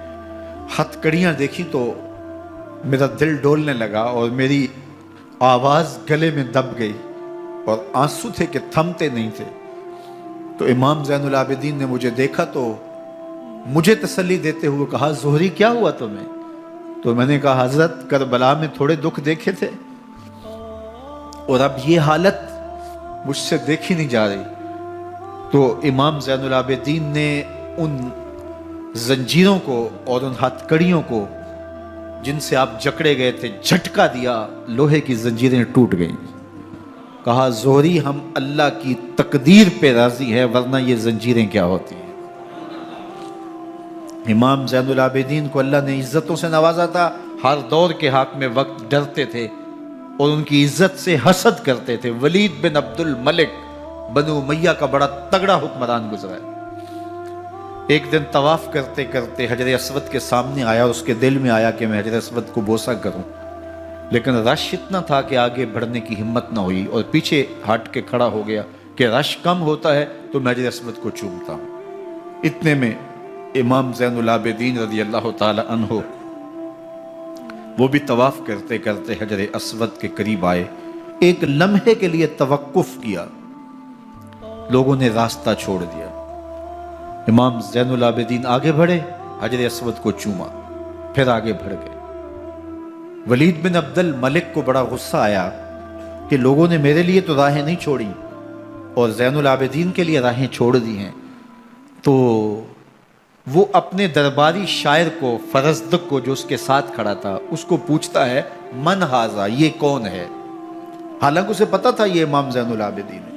ہتھ کڑیاں دیکھی تو میرا دل ڈولنے لگا اور میری آواز گلے میں دب گئی اور آنسو تھے کہ تھمتے نہیں تھے۔ تو امام زین العابدین نے مجھے دیکھا تو مجھے تسلی دیتے ہوئے کہا، زہری کیا ہوا تمہیں؟ تو میں نے کہا، حضرت کربلا میں تھوڑے دکھ دیکھے تھے اور اب یہ حالت مجھ سے دیکھی نہیں جا رہی۔ تو امام زین العابدین نے ان زنجیروں کو اور ان ہتھ کڑیوں کو جن سے آپ جکڑے گئے تھے جھٹکا دیا، لوہے کی زنجیریں ٹوٹ گئیں۔ کہا، زہری ہم اللہ کی تقدیر پہ راضی ہے ورنہ یہ زنجیریں کیا ہوتی ہیں۔ امام زین العابدین کو اللہ نے عزتوں سے نوازا تھا، ہر دور کے حق میں وقت ڈرتے تھے اور ان کی عزت سے حسد کرتے تھے۔ ولید بن عبد الملک بنو امیہ کا بڑا تگڑا حکمران گزرا ہے۔ ایک دن طواف کرتے کرتے حجر اسود کے سامنے آیا، اس کے دل میں آیا کہ میں حجر اسود کو بوسہ کروں، لیکن رش اتنا تھا کہ آگے بڑھنے کی ہمت نہ ہوئی اور پیچھے ہٹ کے کھڑا ہو گیا کہ رش کم ہوتا ہے تو میں حجر اسود کو چومتا ہوں۔ اتنے میں امام زین العابدین رضی اللہ تعالی عنہ وہ بھی طواف کرتے کرتے حجر اسود کے قریب آئے، ایک لمحے کے لیے توقف کیا، لوگوں نے راستہ چھوڑ دیا۔ امام زین العابدین آگے بڑھے، حجر اسود کو چوما، پھر آگے بڑھ گئے۔ ولید بن عبد الملک کو بڑا غصہ آیا کہ لوگوں نے میرے لیے تو راہیں نہیں چھوڑی اور زین العابدین کے لیے راہیں چھوڑ دی ہیں۔ تو وہ اپنے درباری شاعر کو، فرزدق کو جو اس کے ساتھ کھڑا تھا، اس کو پوچھتا ہے، من ھذا، یہ کون ہے؟ حالانکہ اسے پتا تھا یہ امام زین العابدین ہے۔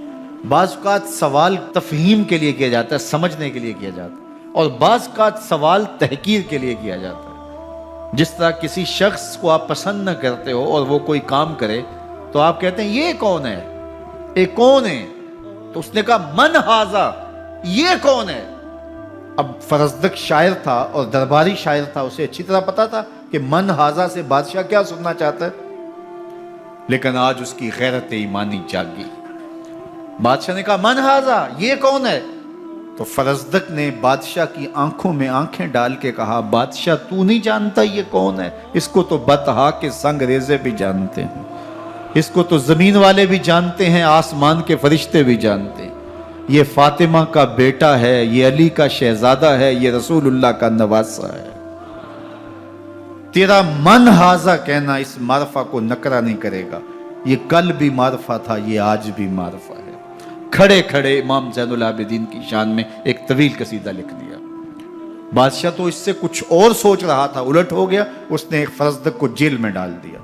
بعض اوقات سوال تفہیم کے لیے کیا جاتا ہے، سمجھنے کے لیے کیا جاتا ہے، اور بعض اوقات سوال تحقیر کے لیے کیا جاتا ہے۔ جس طرح کسی شخص کو آپ پسند نہ کرتے ہو اور وہ کوئی کام کرے تو آپ کہتے ہیں یہ کون ہے، یہ کون ہے؟ تو اس نے کہا، من ھذا، یہ کون ہے؟ اب فرزدق شاعر تھا اور درباری شاعر تھا، اسے اچھی طرح پتا تھا کہ من ھذا سے بادشاہ کیا سننا چاہتا ہے، لیکن آج اس کی غیرت ایمانی جاگی۔ بادشاہ نے کہا، من ھذا، یہ کون ہے؟ تو فرزدق نے بادشاہ کی آنکھوں میں آنکھیں ڈال کے کہا، بادشاہ تو نہیں جانتا یہ کون ہے؟ اس کو تو بطحا کے سنگ ریزے بھی جانتے ہیں، اس کو تو زمین والے بھی جانتے ہیں، آسمان کے فرشتے بھی جانتے ہیں۔ یہ فاطمہ کا بیٹا ہے، یہ علی کا شہزادہ ہے، یہ رسول اللہ کا نواسہ ہے۔ تیرا من ھذا کہنا اس معرفہ کو نکرا نہیں کرے گا، یہ کل بھی معرفہ تھا، یہ آج بھی معرفہ ہے۔ کھڑے کھڑے امام زین العابدین کی شان میں ایک طویل قصیدہ لکھ دیا۔ بادشاہ تو اس سے کچھ اور سوچ رہا تھا، الٹ ہو گیا، اس نے ایک فرزدق کو جیل میں ڈال دیا۔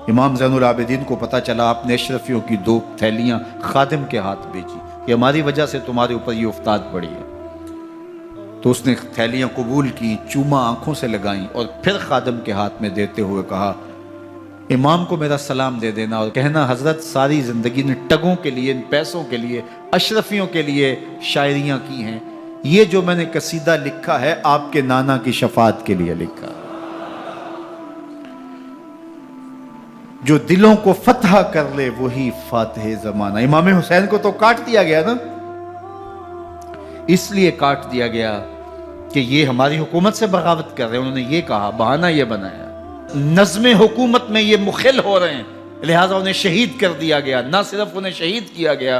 امام زین العابدین کو پتا چلا، آپ نے اشرفیوں کی 2 تھیلیاں خادم کے ہاتھ بھیجی کہ ہماری وجہ سے تمہارے اوپر یہ افتاد پڑی ہے۔ تو اس نے تھیلیاں قبول کی، چوما آنکھوں سے لگائیں اور پھر خادم کے ہاتھ میں دیتے ہوئے کہا، امام کو میرا سلام دے دینا اور کہنا، حضرت ساری زندگی نے ٹگوں کے لیے، ان پیسوں کے لیے، اشرفیوں کے لیے شاعریاں کی ہیں، یہ جو میں نے قصیدہ لکھا ہے آپ کے نانا کی شفاعت کے لیے لکھا، جو دلوں کو فتح کر لے وہی فاتح زمانہ۔ امام حسین کو تو کاٹ دیا گیا نا، اس لیے کاٹ دیا گیا کہ یہ ہماری حکومت سے بغاوت کر رہے ہیں، انہوں نے یہ کہا، بہانہ یہ بنایا، نظم حکومت میں یہ مخل ہو رہے ہیں، لہٰذا انہیں شہید کر دیا گیا۔ نہ صرف انہیں شہید کیا گیا